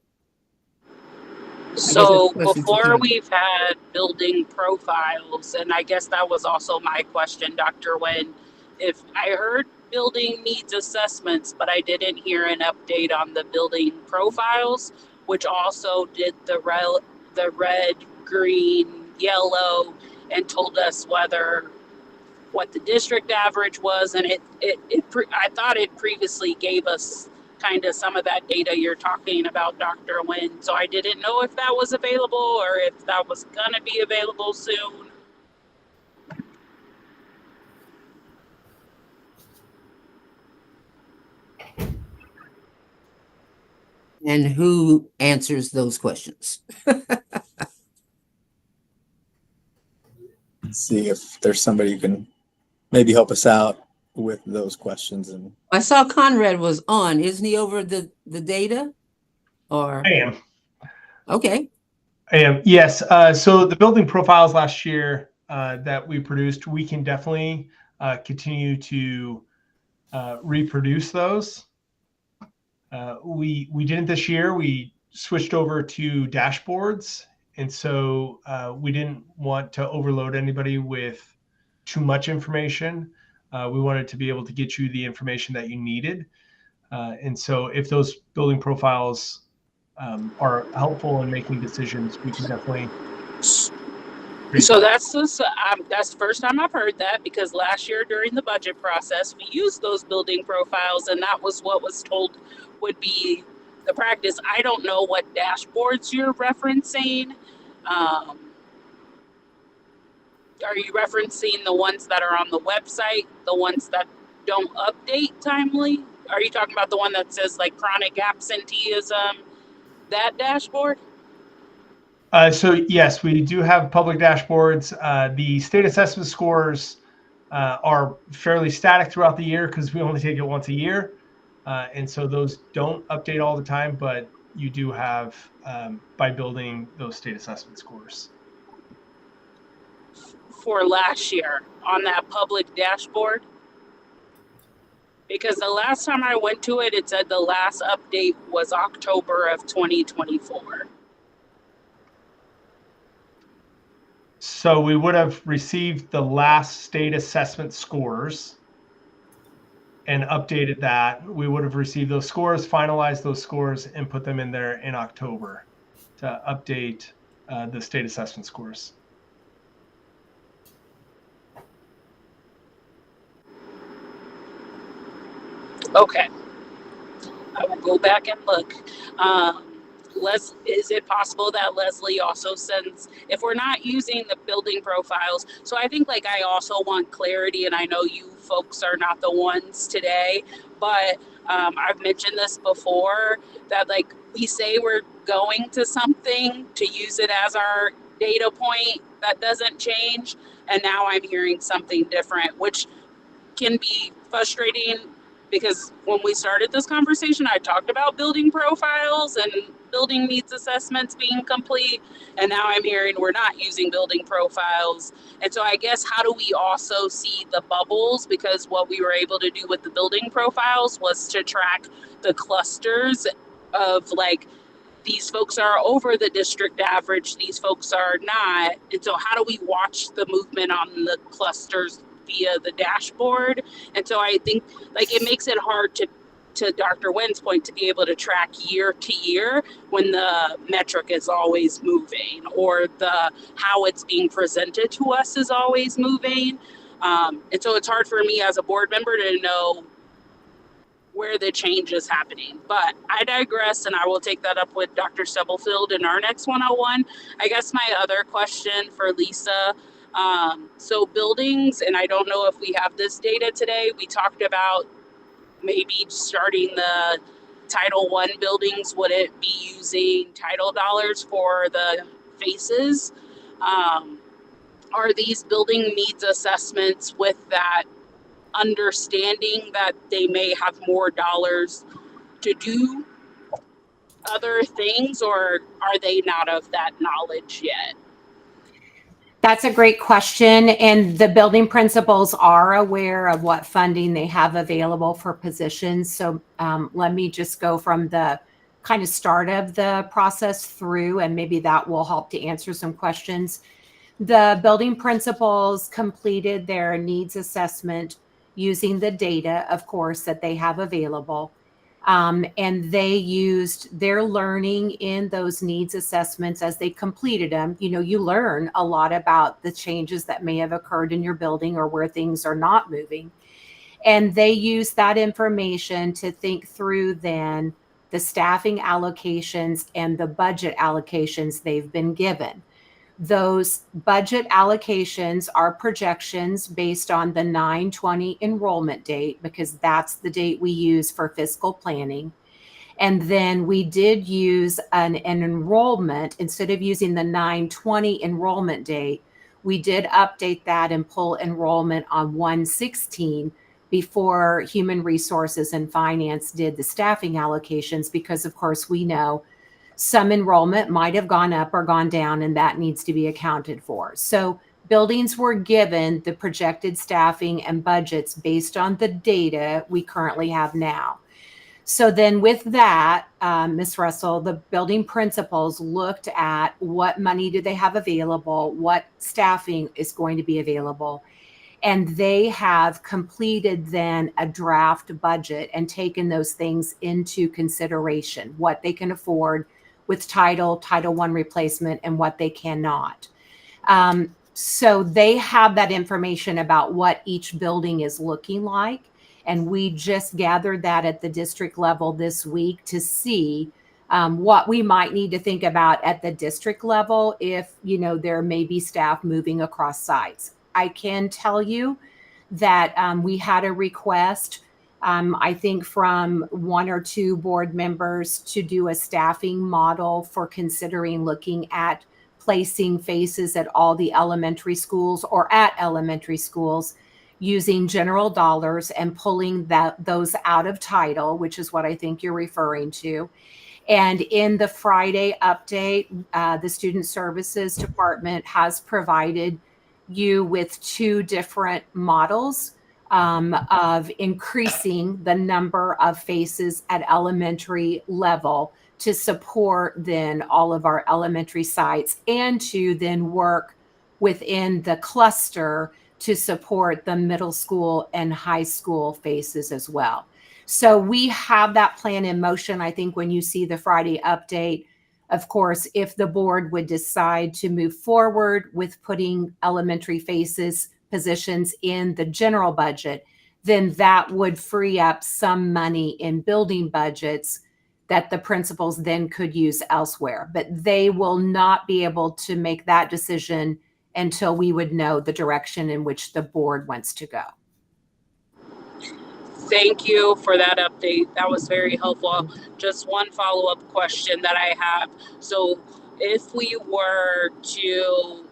So before we've had building profiles, and I guess that was also my question, Dr. Nguyen, if I heard building needs assessments, but I didn't hear an update on the building profiles, which also did the red, green, yellow, and told us what the district average was, and I thought it previously gave us kind of some of that data you're talking about, Dr. Nguyen. So I didn't know if that was available or if that was gonna be available soon. And who answers those questions? See if there's somebody who can maybe help us out with those questions. And I saw Conrad was on. Isn't he over the data? Or I am. Okay. I am. Yes. So the building profiles last year that we produced, we can definitely continue to reproduce those. We didn't this year. We switched over to dashboards, and so we didn't want to overload anybody with too much information. We wanted to be able to get you the information that you needed. And so if those building profiles are helpful in making decisions, we can definitely. So that's the first time I've heard that, because last year during the budget process, we used those building profiles, and that was what was told would be the practice. I don't know what dashboards you're referencing. Are you referencing the ones that are on the website, the ones that don't update timely? Are you talking about the one that says like chronic absenteeism, that dashboard? So yes, we do have public dashboards. The state assessment scores are fairly static throughout the year because we only take it once a year. And so those don't update all the time, but you do have by building those state assessment scores. For last year on that public dashboard? Because the last time I went to it, it said the last update was October of 2024. So we would have received the last state assessment scores and updated that. We would have received those scores, finalized those scores, and put them in there in October to update the state assessment scores. Okay. I will go back and look. Is it possible that Leslie also sends, if we're not using the building profiles? So I think like I also want clarity, and I know you folks are not the ones today, but I've mentioned this before, that like we say we're going to something to use it as our data point that doesn't change, and now I'm hearing something different, which can be frustrating, because when we started this conversation, I talked about building profiles and building needs assessments being complete, and now I'm hearing we're not using building profiles. And so I guess, how do we also see the bubbles? Because what we were able to do with the building profiles was to track the clusters of like, these folks are over the district average, these folks are not. And so how do we watch the movement on the clusters via the dashboard? And so I think like it makes it hard to Dr. Nguyen's point, to be able to track year to year when the metric is always moving, or the how it's being presented to us is always moving. And so it's hard for me as a board member to know where the change is happening. But I digress, and I will take that up with Dr. Stubblefield in our next 101. I guess my other question for Lisa, so buildings, and I don't know if we have this data today, we talked about maybe starting the Title I buildings. Would it be using title dollars for the faces? Are these building needs assessments with that understanding that they may have more dollars to do other things, or are they not of that knowledge yet? That's a great question. And the building principals are aware of what funding they have available for positions. So let me just go from the kind of start of the process through, and maybe that will help to answer some questions. The building principals completed their needs assessment using the data, of course, that they have available. And they used their learning in those needs assessments as they completed them. You know, you learn a lot about the changes that may have occurred in your building or where things are not moving. And they use that information to think through then the staffing allocations and the budget allocations they've been given. Those budget allocations are projections based on the 9/20 enrollment date, because that's the date we use for fiscal planning. And then we did use an enrollment, instead of using the 9/20 enrollment date, we did update that and pull enrollment on 1/16 before Human Resources and Finance did the staffing allocations, because of course we know some enrollment might have gone up or gone down, and that needs to be accounted for. So buildings were given the projected staffing and budgets based on the data we currently have now. So then with that, Ms. Russell, the building principals looked at what money do they have available, what staffing is going to be available, and they have completed then a draft budget and taken those things into consideration, what they can afford with Title I replacement, and what they cannot. So they have that information about what each building is looking like. And we just gathered that at the district level this week to see what we might need to think about at the district level if, you know, there may be staff moving across sites. I can tell you that we had a request, I think from 1 or 2 board members, to do a staffing model for considering looking at placing faces at all the elementary schools or at elementary schools using general dollars and pulling those out of title, which is what I think you're referring to. And in the Friday update, the Student Services Department has provided you with 2 different models of increasing the number of faces at elementary level to support then all of our elementary sites, and to then work within the cluster to support the middle school and high school faces as well. So we have that plan in motion. I think when you see the Friday update, of course, if the board would decide to move forward with putting elementary faces positions in the general budget, then that would free up some money in building budgets that the principals then could use elsewhere. But they will not be able to make that decision until we would know the direction in which the board wants to go. Thank you for that update. That was very helpful. Just one follow-up question that I have. So if we were to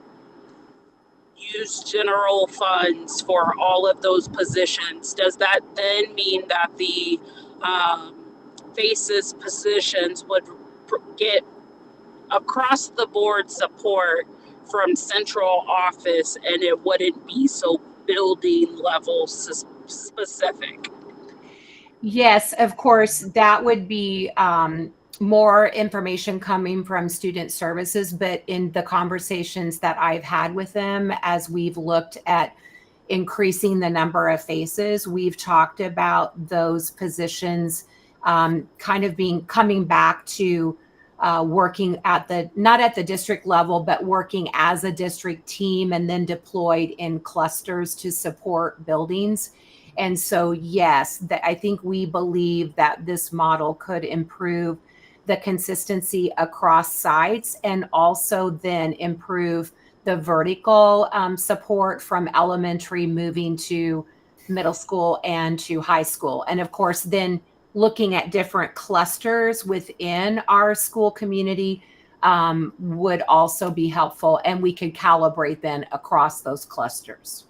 use general funds for all of those positions, does that then mean that the FACES positions would get across the board support from central office and it wouldn't be so building level specific? Yes, of course, that would be more information coming from student services, but in the conversations that I've had with them as we've looked at increasing the number of FACES, we've talked about those positions kind of coming back to working at not at the district level, but working as a district team and then deployed in clusters to support buildings. And so, yes, I think we believe that this model could improve the consistency across sites and also then improve the vertical support from elementary moving to middle school and to high school. And of course, then looking at different clusters within our school community would also be helpful, and we could calibrate then across those clusters.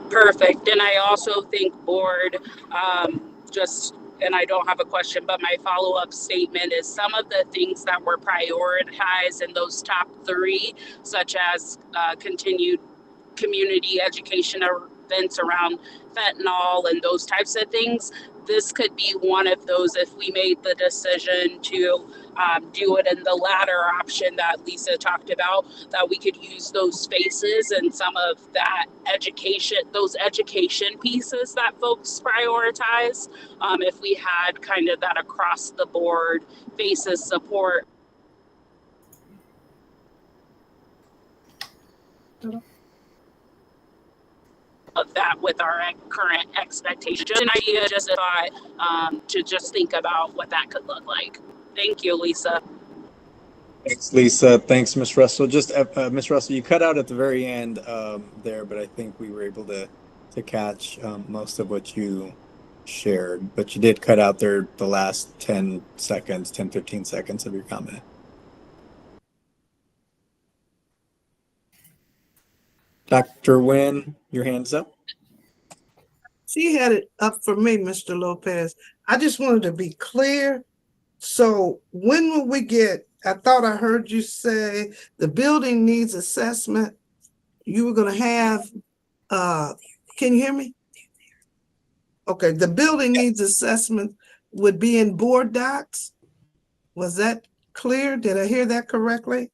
Perfect. And I also think board, and I don't have a question, but my follow-up statement is some of the things that were prioritized in those top three, such as continued community education events around fentanyl and those types of things. This could be one of those if we made the decision to do it in the latter option that Lisa talked about, that we could use those FACES and some of that education, those education pieces that folks prioritize. If we had kind of that across the board FACES support. Of that with our current expectations. Just an idea, just a thought to just think about what that could look like. Thank you, Lisa. Thanks, Lisa. Thanks, Ms. Russell. Just Ms. Russell, you cut out at the very end there, but I think we were able to catch most of what you shared. But you did cut out there the last 10 seconds, 10, 15 seconds of your comment. Dr. Nguyen, your hand's up. She had it up for me, Mr. Lopez. I just wanted to be clear. So when will we get, I thought I heard you say the building needs assessment. You were going to have, can you hear me? Okay, the building needs assessment would be in board docs. Was that clear? Did I hear that correctly?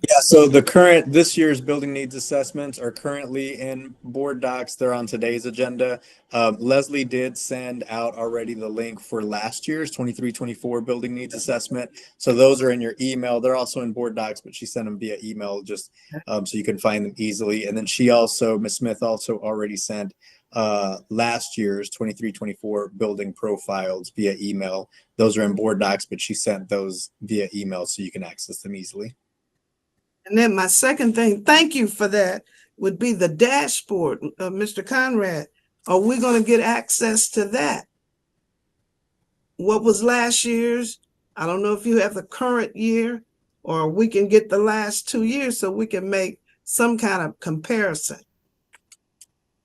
Yeah, so this year's building needs assessments are currently in board docs. They're on today's agenda. Leslie did send out already the link for last year's 23-24 building needs assessment. So those are in your email. They're also in board docs, but she sent them via email just so you can find them easily. And then Ms. Smith also already sent last year's 23-24 building profiles via email. Those are in board docs, but she sent those via email so you can access them easily. And then my second thing, thank you for that, would be the dashboard. Mr. Conrad, are we going to get access to that? What was last year's? I don't know if you have the current year, or we can get the last 2 years so we can make some kind of comparison.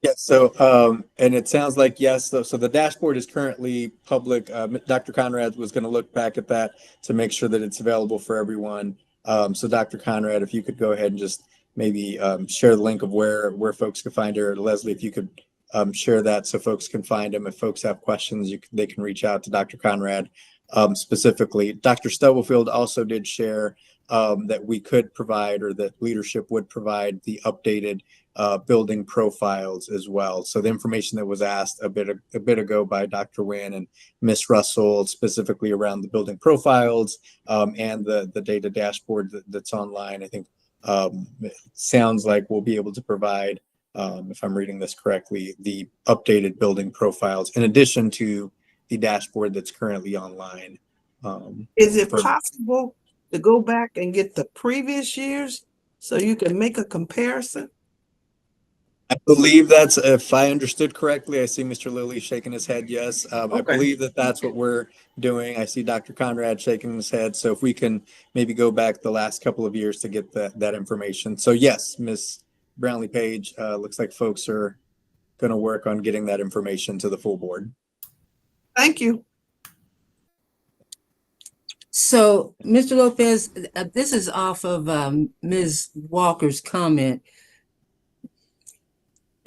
Yes, so and it sounds like yes, so the dashboard is currently public. Dr. Conrad was going to look back at that to make sure that it's available for everyone. So Dr. Conrad, if you could go ahead and just maybe share the link of where folks can find her. Leslie, if you could share that so folks can find him. If folks have questions, they can reach out to Dr. Conrad specifically. Dr. Stubblefield also did share that we could provide, or that leadership would provide, the updated building profiles as well. So the information that was asked a bit ago by Dr. Nguyen and Ms. Russell, specifically around the building profiles and the data dashboard that's online, I think it sounds like we'll be able to provide if I'm reading this correctly, the updated building profiles in addition to the dashboard that's currently online. Is it for- possible to go back and get the previous years so you can make a comparison? I believe that's, if I understood correctly, I see Mr. Lilly shaking his head, yes. I Okay. believe that that's what we're doing. I see Dr. Conrad shaking his head. So if we can maybe go back the last couple of years to get that information. So yes, Ms. Brownlee Page, looks like folks are going to work on getting that information to the full board. Thank you. So, Mr. Lopez, this is off of Ms. Walker's comment.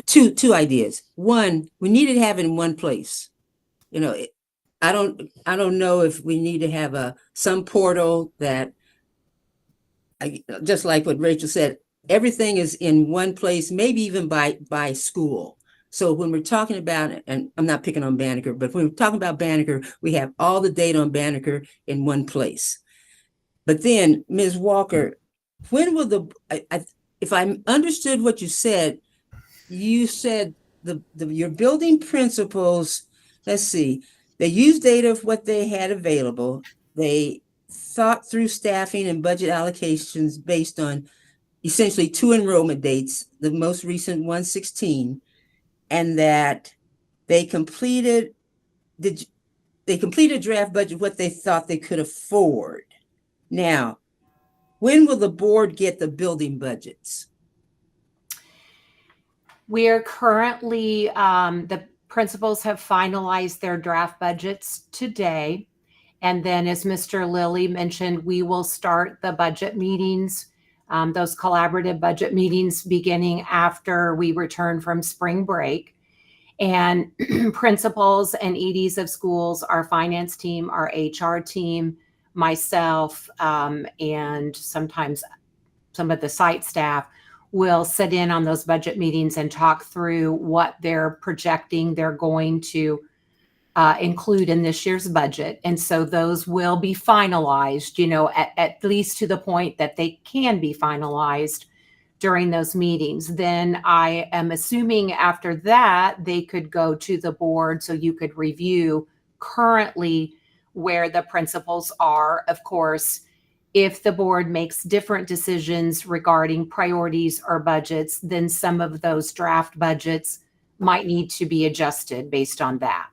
Two ideas. One, we need to have it in one place. You know, I don't know if we need to have some portal that, just like what Rachel said, everything is in one place, maybe even by school. So when we're talking about it, and I'm not picking on Banneker, but when we're talking about Banneker, we have all the data on Banneker in one place. But then, Ms. Walker, when will if I understood what you said your building principals, let's see, they used data of what they had available. They thought through staffing and budget allocations based on essentially 2 enrollment dates, the most recent 116, and that they completed draft budget what they thought they could afford. Now, when will the board get the building budgets? We are currently, the principals have finalized their draft budgets today. And then, as Mr. Lilly mentioned, we will start the budget meetings, those collaborative budget meetings beginning after we return from spring break. And principals and EDs of schools, our finance team, our HR team, myself, and sometimes some of the site staff will sit in on those budget meetings and talk through what they're projecting they're going to include in this year's budget. And so those will be finalized, at least to the point that they can be finalized during those meetings. Then I am assuming after that, they could go to the board so you could review currently where the principals are. Of course, if the board makes different decisions regarding priorities or budgets, then some of those draft budgets might need to be adjusted based on that.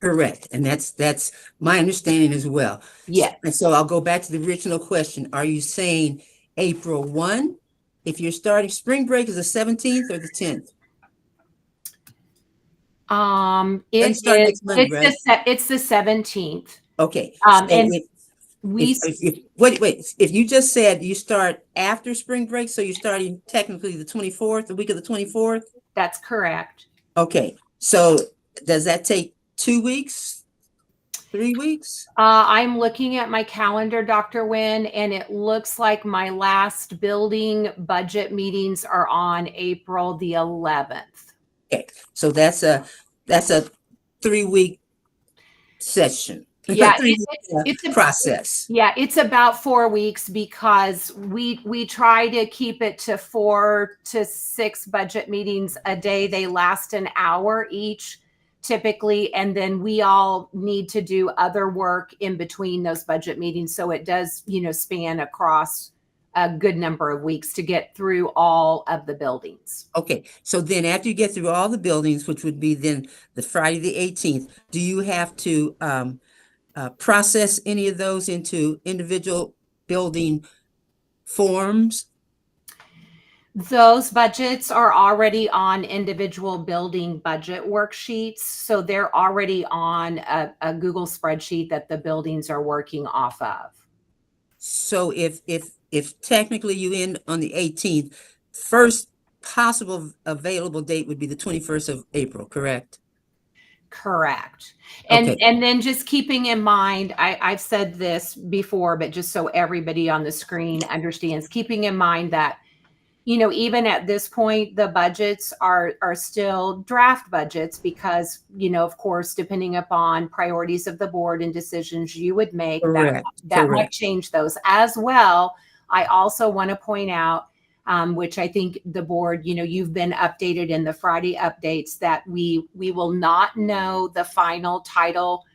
Correct. And that's my understanding as well. Yeah. And so I'll go back to the original question. Are you saying April 1? If you're starting spring break is the 17th or the 10th? It's the 17th. Okay. And if you just said you start after spring break, so you're starting technically the 24th, the week of the 24th? That's correct. Okay. So does that take 2 weeks? 3 weeks? I'm looking at my calendar, Dr. Nguyen, and it looks like my last building budget meetings are on April the 11th. Okay. So that's a 3-week session. Yeah, it's a process. Yeah, it's about 4 weeks because we try to keep it to 4 to 6 budget meetings a day. They last an hour each typically, and then we all need to do other work in between those budget meetings. So it does, span across a good number of weeks to get through all of the buildings. Okay, so then after you get through all the buildings, which would be then the Friday the 18th, do you have to process any of those into individual building forms? Those budgets are already on individual building budget worksheets. So they're already on a Google spreadsheet that the buildings are working off of. So if technically you end on the 18th, first possible available date would be the 21st of April, correct? Correct. And Okay. and then just keeping in mind, I've said this before, but just so everybody on the screen understands, keeping in mind that, even at this point, the budgets are still draft budgets because, of course, depending upon priorities of the board and decisions you would make, Correct. that might Correct. change those as well. I also want to point out, which I think the board, you've been updated in the Friday updates that we will not know the final title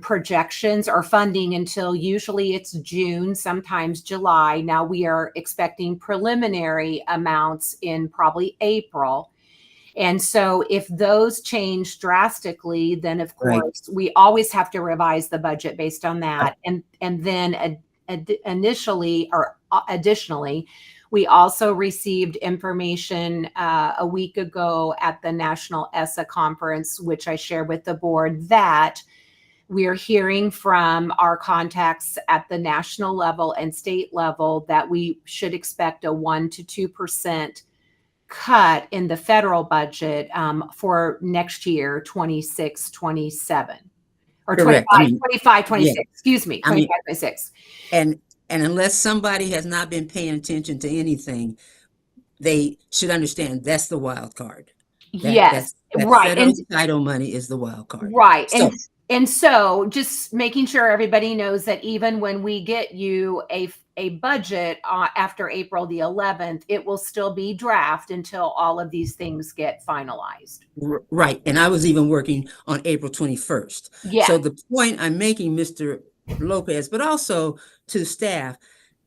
projections or funding until usually it's June, sometimes July. Now we are expecting preliminary amounts in probably April. And so if those change drastically, then of course we always have to revise the budget based on that. And then additionally, we also received information a week ago at the National ESSA conference, which I shared with the board, that we are hearing from our contacts at the national level and state level that we should expect a 1 to 2% cut in the federal budget for next year, 26, 27. Or Correct. 25, 26, yeah. excuse me, 25, 26. And unless somebody has not been paying attention to anything, they should understand that's the wild card. Yes, that right. Federal title money is the wild card. Right. So, and so just making sure everybody knows that even when we get you a budget after April the 11th, it will still be draft until all of these things get finalized. Right. And I was even working on April 21st. Yeah. So the point I'm making, Mr. Lopez, but also to staff,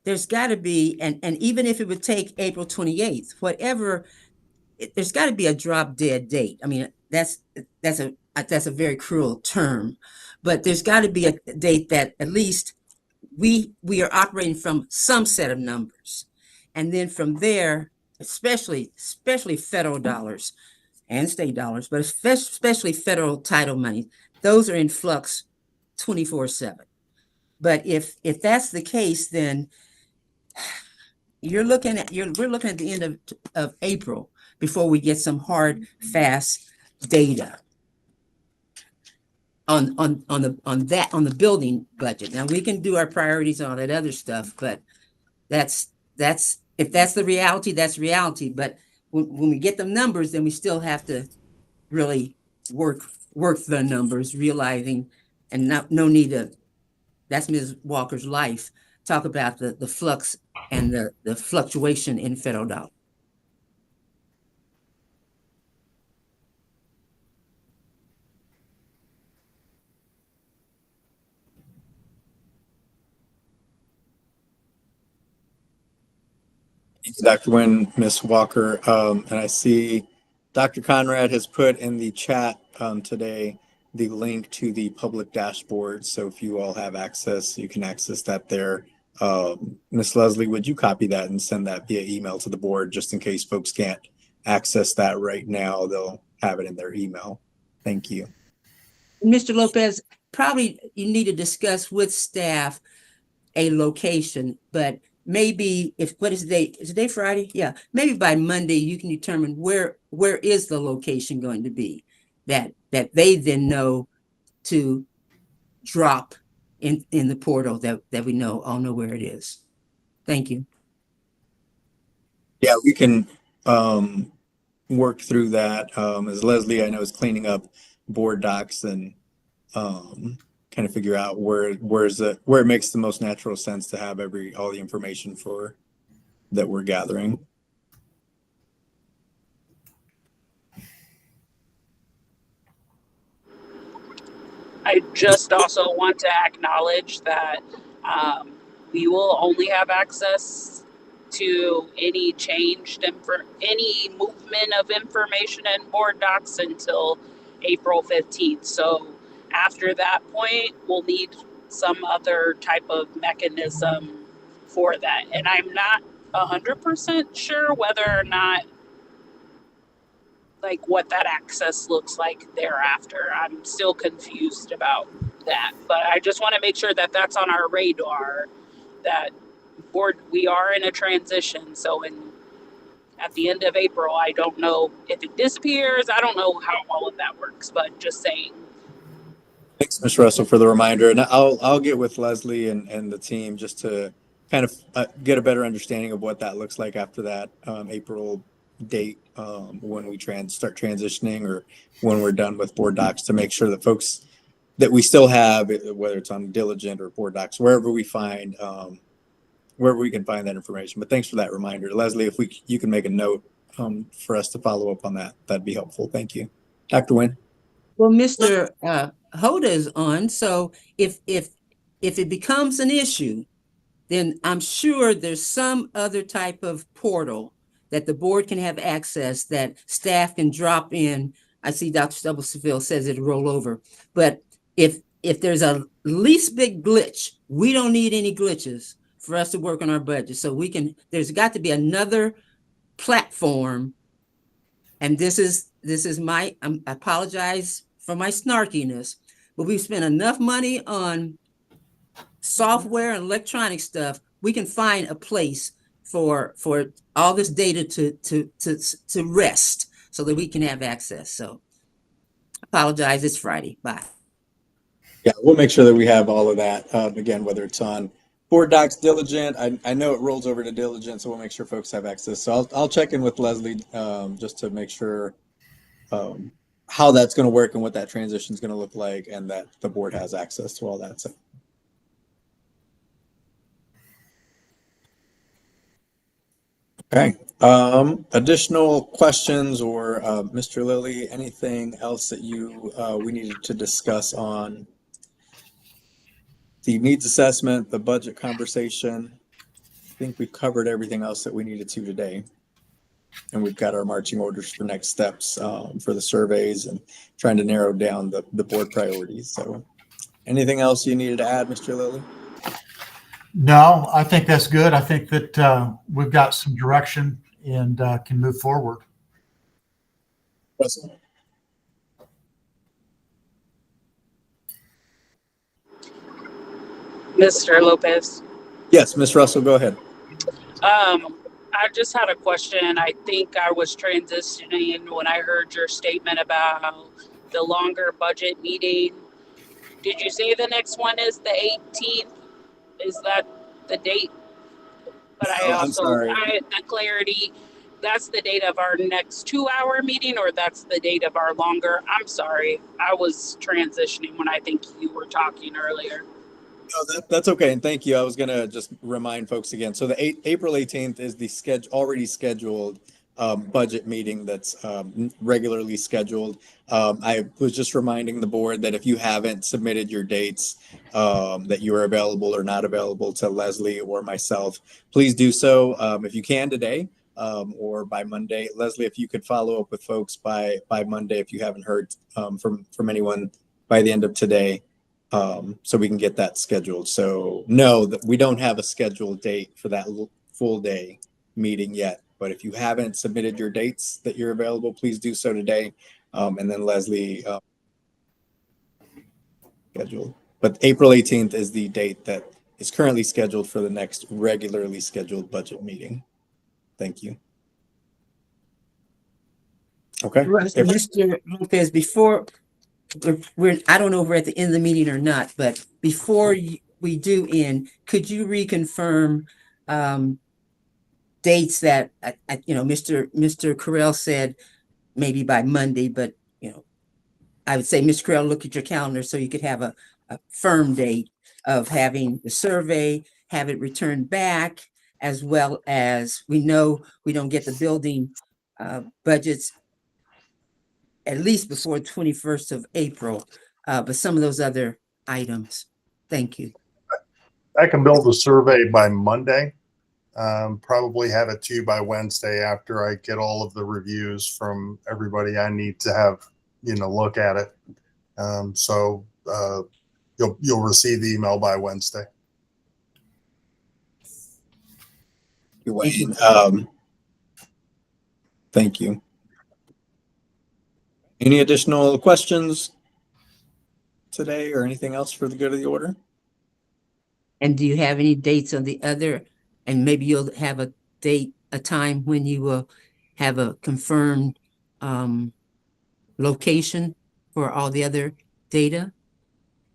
there's got to be, and even if it would take April 28th, whatever, there's got to be a drop dead date. I mean, that's a very cruel term, but there's got to be a date that at least we are operating from some set of numbers. And then from there, especially federal dollars and state dollars, but especially federal title money, those are in flux 24/7. But if that's the case, then we're looking at the end of April before we get some hard, fast data on the building budget. Now we can do our priorities on that other stuff, but that's if that's the reality, that's reality. But when we get the numbers, then we still have to really work the numbers, realizing, and no need to. That's Ms. Walker's life. Talk about the flux and the fluctuation in federal dollar. Dr. Nguyen, Ms. Walker, and I see Dr. Conrad has put in the chat today the link to the public dashboard. So if you all have access, you can access that there. Ms. Leslie, would you copy that and send that via email to the board, just in case folks can't access that right now? They'll have it in their email. Thank you. Mr. Lopez, probably you need to discuss with staff a location, but maybe what is the date? Is today Friday? Yeah. Maybe by Monday you can determine where is the location going to be that they then know to drop in the portal that we all know where it is. Thank you. Yeah, we can work through that. As Leslie, I know, is cleaning up board docs and kind of figure out where it makes the most natural sense to have all the information that we're gathering. I just also want to acknowledge that we will only have access to any any movement of information in board docs until April 15th. So after that point, we'll need some other type of mechanism for that. And I'm not 100% sure whether or not what that access looks like thereafter. I'm still confused about that, but I just want to make sure that that's on our radar, that we are in a transition. So at the end of April, I don't know if it disappears. I don't know how all of that works, but just saying. Thanks, Ms. Russell, for the reminder. And I'll get with Leslie and the team just to kind of get a better understanding of what that looks like after that April date, when we start transitioning, or when we're done with board docs, to make sure that folks that we still have, whether it's on Diligent or board docs, wherever we find where we can find that information. But thanks for that reminder, Leslie. If you can make a note for us to follow up on that, that'd be helpful. Thank you, Dr. Nguyen. Well, Mr. Hoda is on, so if it becomes an issue, then I'm sure there's some other type of portal that the board can have access, that staff can drop in. I see Dr. Stubblefield says it'll roll over, but if there's a least big glitch, we don't need any glitches for us to work on our budget. So there's got to be another platform. And this is I apologize for my snarkiness, but we've spent enough money on software and electronic stuff. We can find a place for all this data to rest so that we can have access. So apologize, it's Friday. Bye. Yeah, we'll make sure that we have all of that. Again, whether it's on Board Docs, Diligent, I know it rolls over to Diligent, so we'll make sure folks have access. So I'll check in with Leslie just to make sure how that's going to work and what that transition is going to look like, and that the board has access to all that. So. Okay. Additional questions, or Mr. Lilly, anything else that we needed to discuss on the needs assessment, the budget conversation? I think we've covered everything else that we needed to today. And we've got our marching orders for next steps for the surveys and trying to narrow down the board priorities. So anything else you needed to add, Mr. Lilly? No, I think that's good. I think that we've got some direction and can move forward. Russell. Mr. Lopez. Yes, Ms. Russell, go ahead. I just had a question. I think I was transitioning when I heard your statement about the longer budget meeting. Did you say the next one is the 18th? Is that the date? But I also, the clarity, that's the date of our next 2-hour meeting, or that's the date of our longer? I'm sorry. I was transitioning when I think you were talking earlier. No, that's okay, and thank you. I was going to just remind folks again. So the April 18th is the already scheduled budget meeting that's regularly scheduled. I was just reminding the board that if you haven't submitted your dates that you are available or not available to Leslie or myself, please do so if you can today or by Monday. Leslie, if you could follow up with folks by Monday if you haven't heard from anyone by the end of today. So we can get that scheduled. So no, that we don't have a scheduled date for that full day meeting yet. But if you haven't submitted your dates that you're available, please do so today. And then Leslie scheduled. But April 18th is the date that is currently scheduled for the next regularly scheduled budget meeting. Thank you. Okay. Mr. Lopez, before I don't know if we're at the end of the meeting or not, but before we do end, could you reconfirm dates that Mr. Carell said maybe by Monday, but I would say, Mr. Carell, look at your calendar so you could have a firm date of having the survey, have it returned back, as well as we know we don't get the building budgets at least before 21st of April, but some of those other items. Thank you. I can build a survey by Monday, probably have it to you by Wednesday after I get all of the reviews from everybody I need to have, look at it. So you'll receive the email by Wednesday. You're waiting. Thank you. Any additional questions today or anything else for the good of the order? And do you have any dates on the other, and maybe you'll have a date, a time when you will have a confirmed location for all the other data?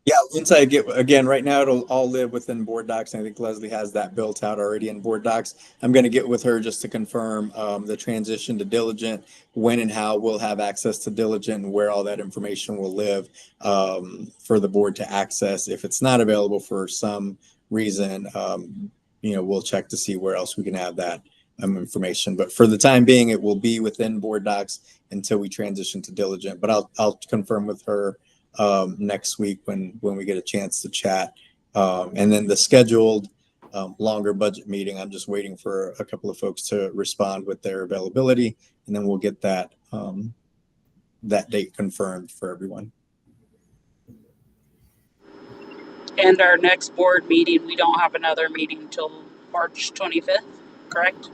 Yeah, once I get, again, right now it'll all live within Board Docs. I think Leslie has that built out already in Board Docs. I'm going to get with her just to confirm the transition to Diligent, when and how we'll have access to Diligent, and where all that information will live for the board to access if it's not available for some reason. we'll check to see where else we can have that information. But for the time being, it will be within board docs until we transition to Diligent. But I'll confirm with her next week when we get a chance to chat. And then the scheduled longer budget meeting, I'm just waiting for a couple of folks to respond with their availability, and then we'll get that that date confirmed for everyone. And our next board meeting, we don't have another meeting until March 25th, correct?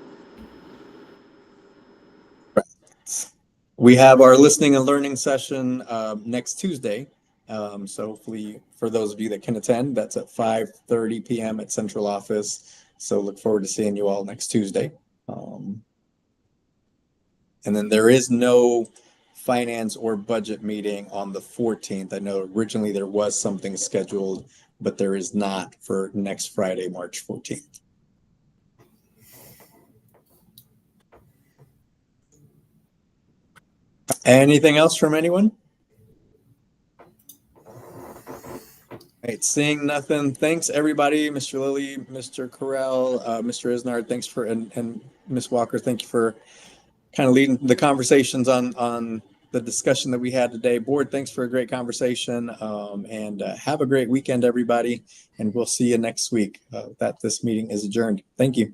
We have our listening and learning session next Tuesday. So hopefully for those of you that can attend, that's at 5:30 p.m. at Central Office. So look forward to seeing you all next Tuesday. And then there is no finance or budget meeting on the 14th. I know originally there was something scheduled, but there is not for next Friday, March 14th. Anything else from anyone? All right, seeing nothing. Thanks everybody, Mr. Lilly, Mr. Correll, Mr. Isnard, thanks for, and Ms. Walker, thank you for kind of leading the conversations on the discussion that we had today. Board, thanks for a great conversation, and have a great weekend, everybody, and we'll see you next week. This meeting is adjourned. Thank you.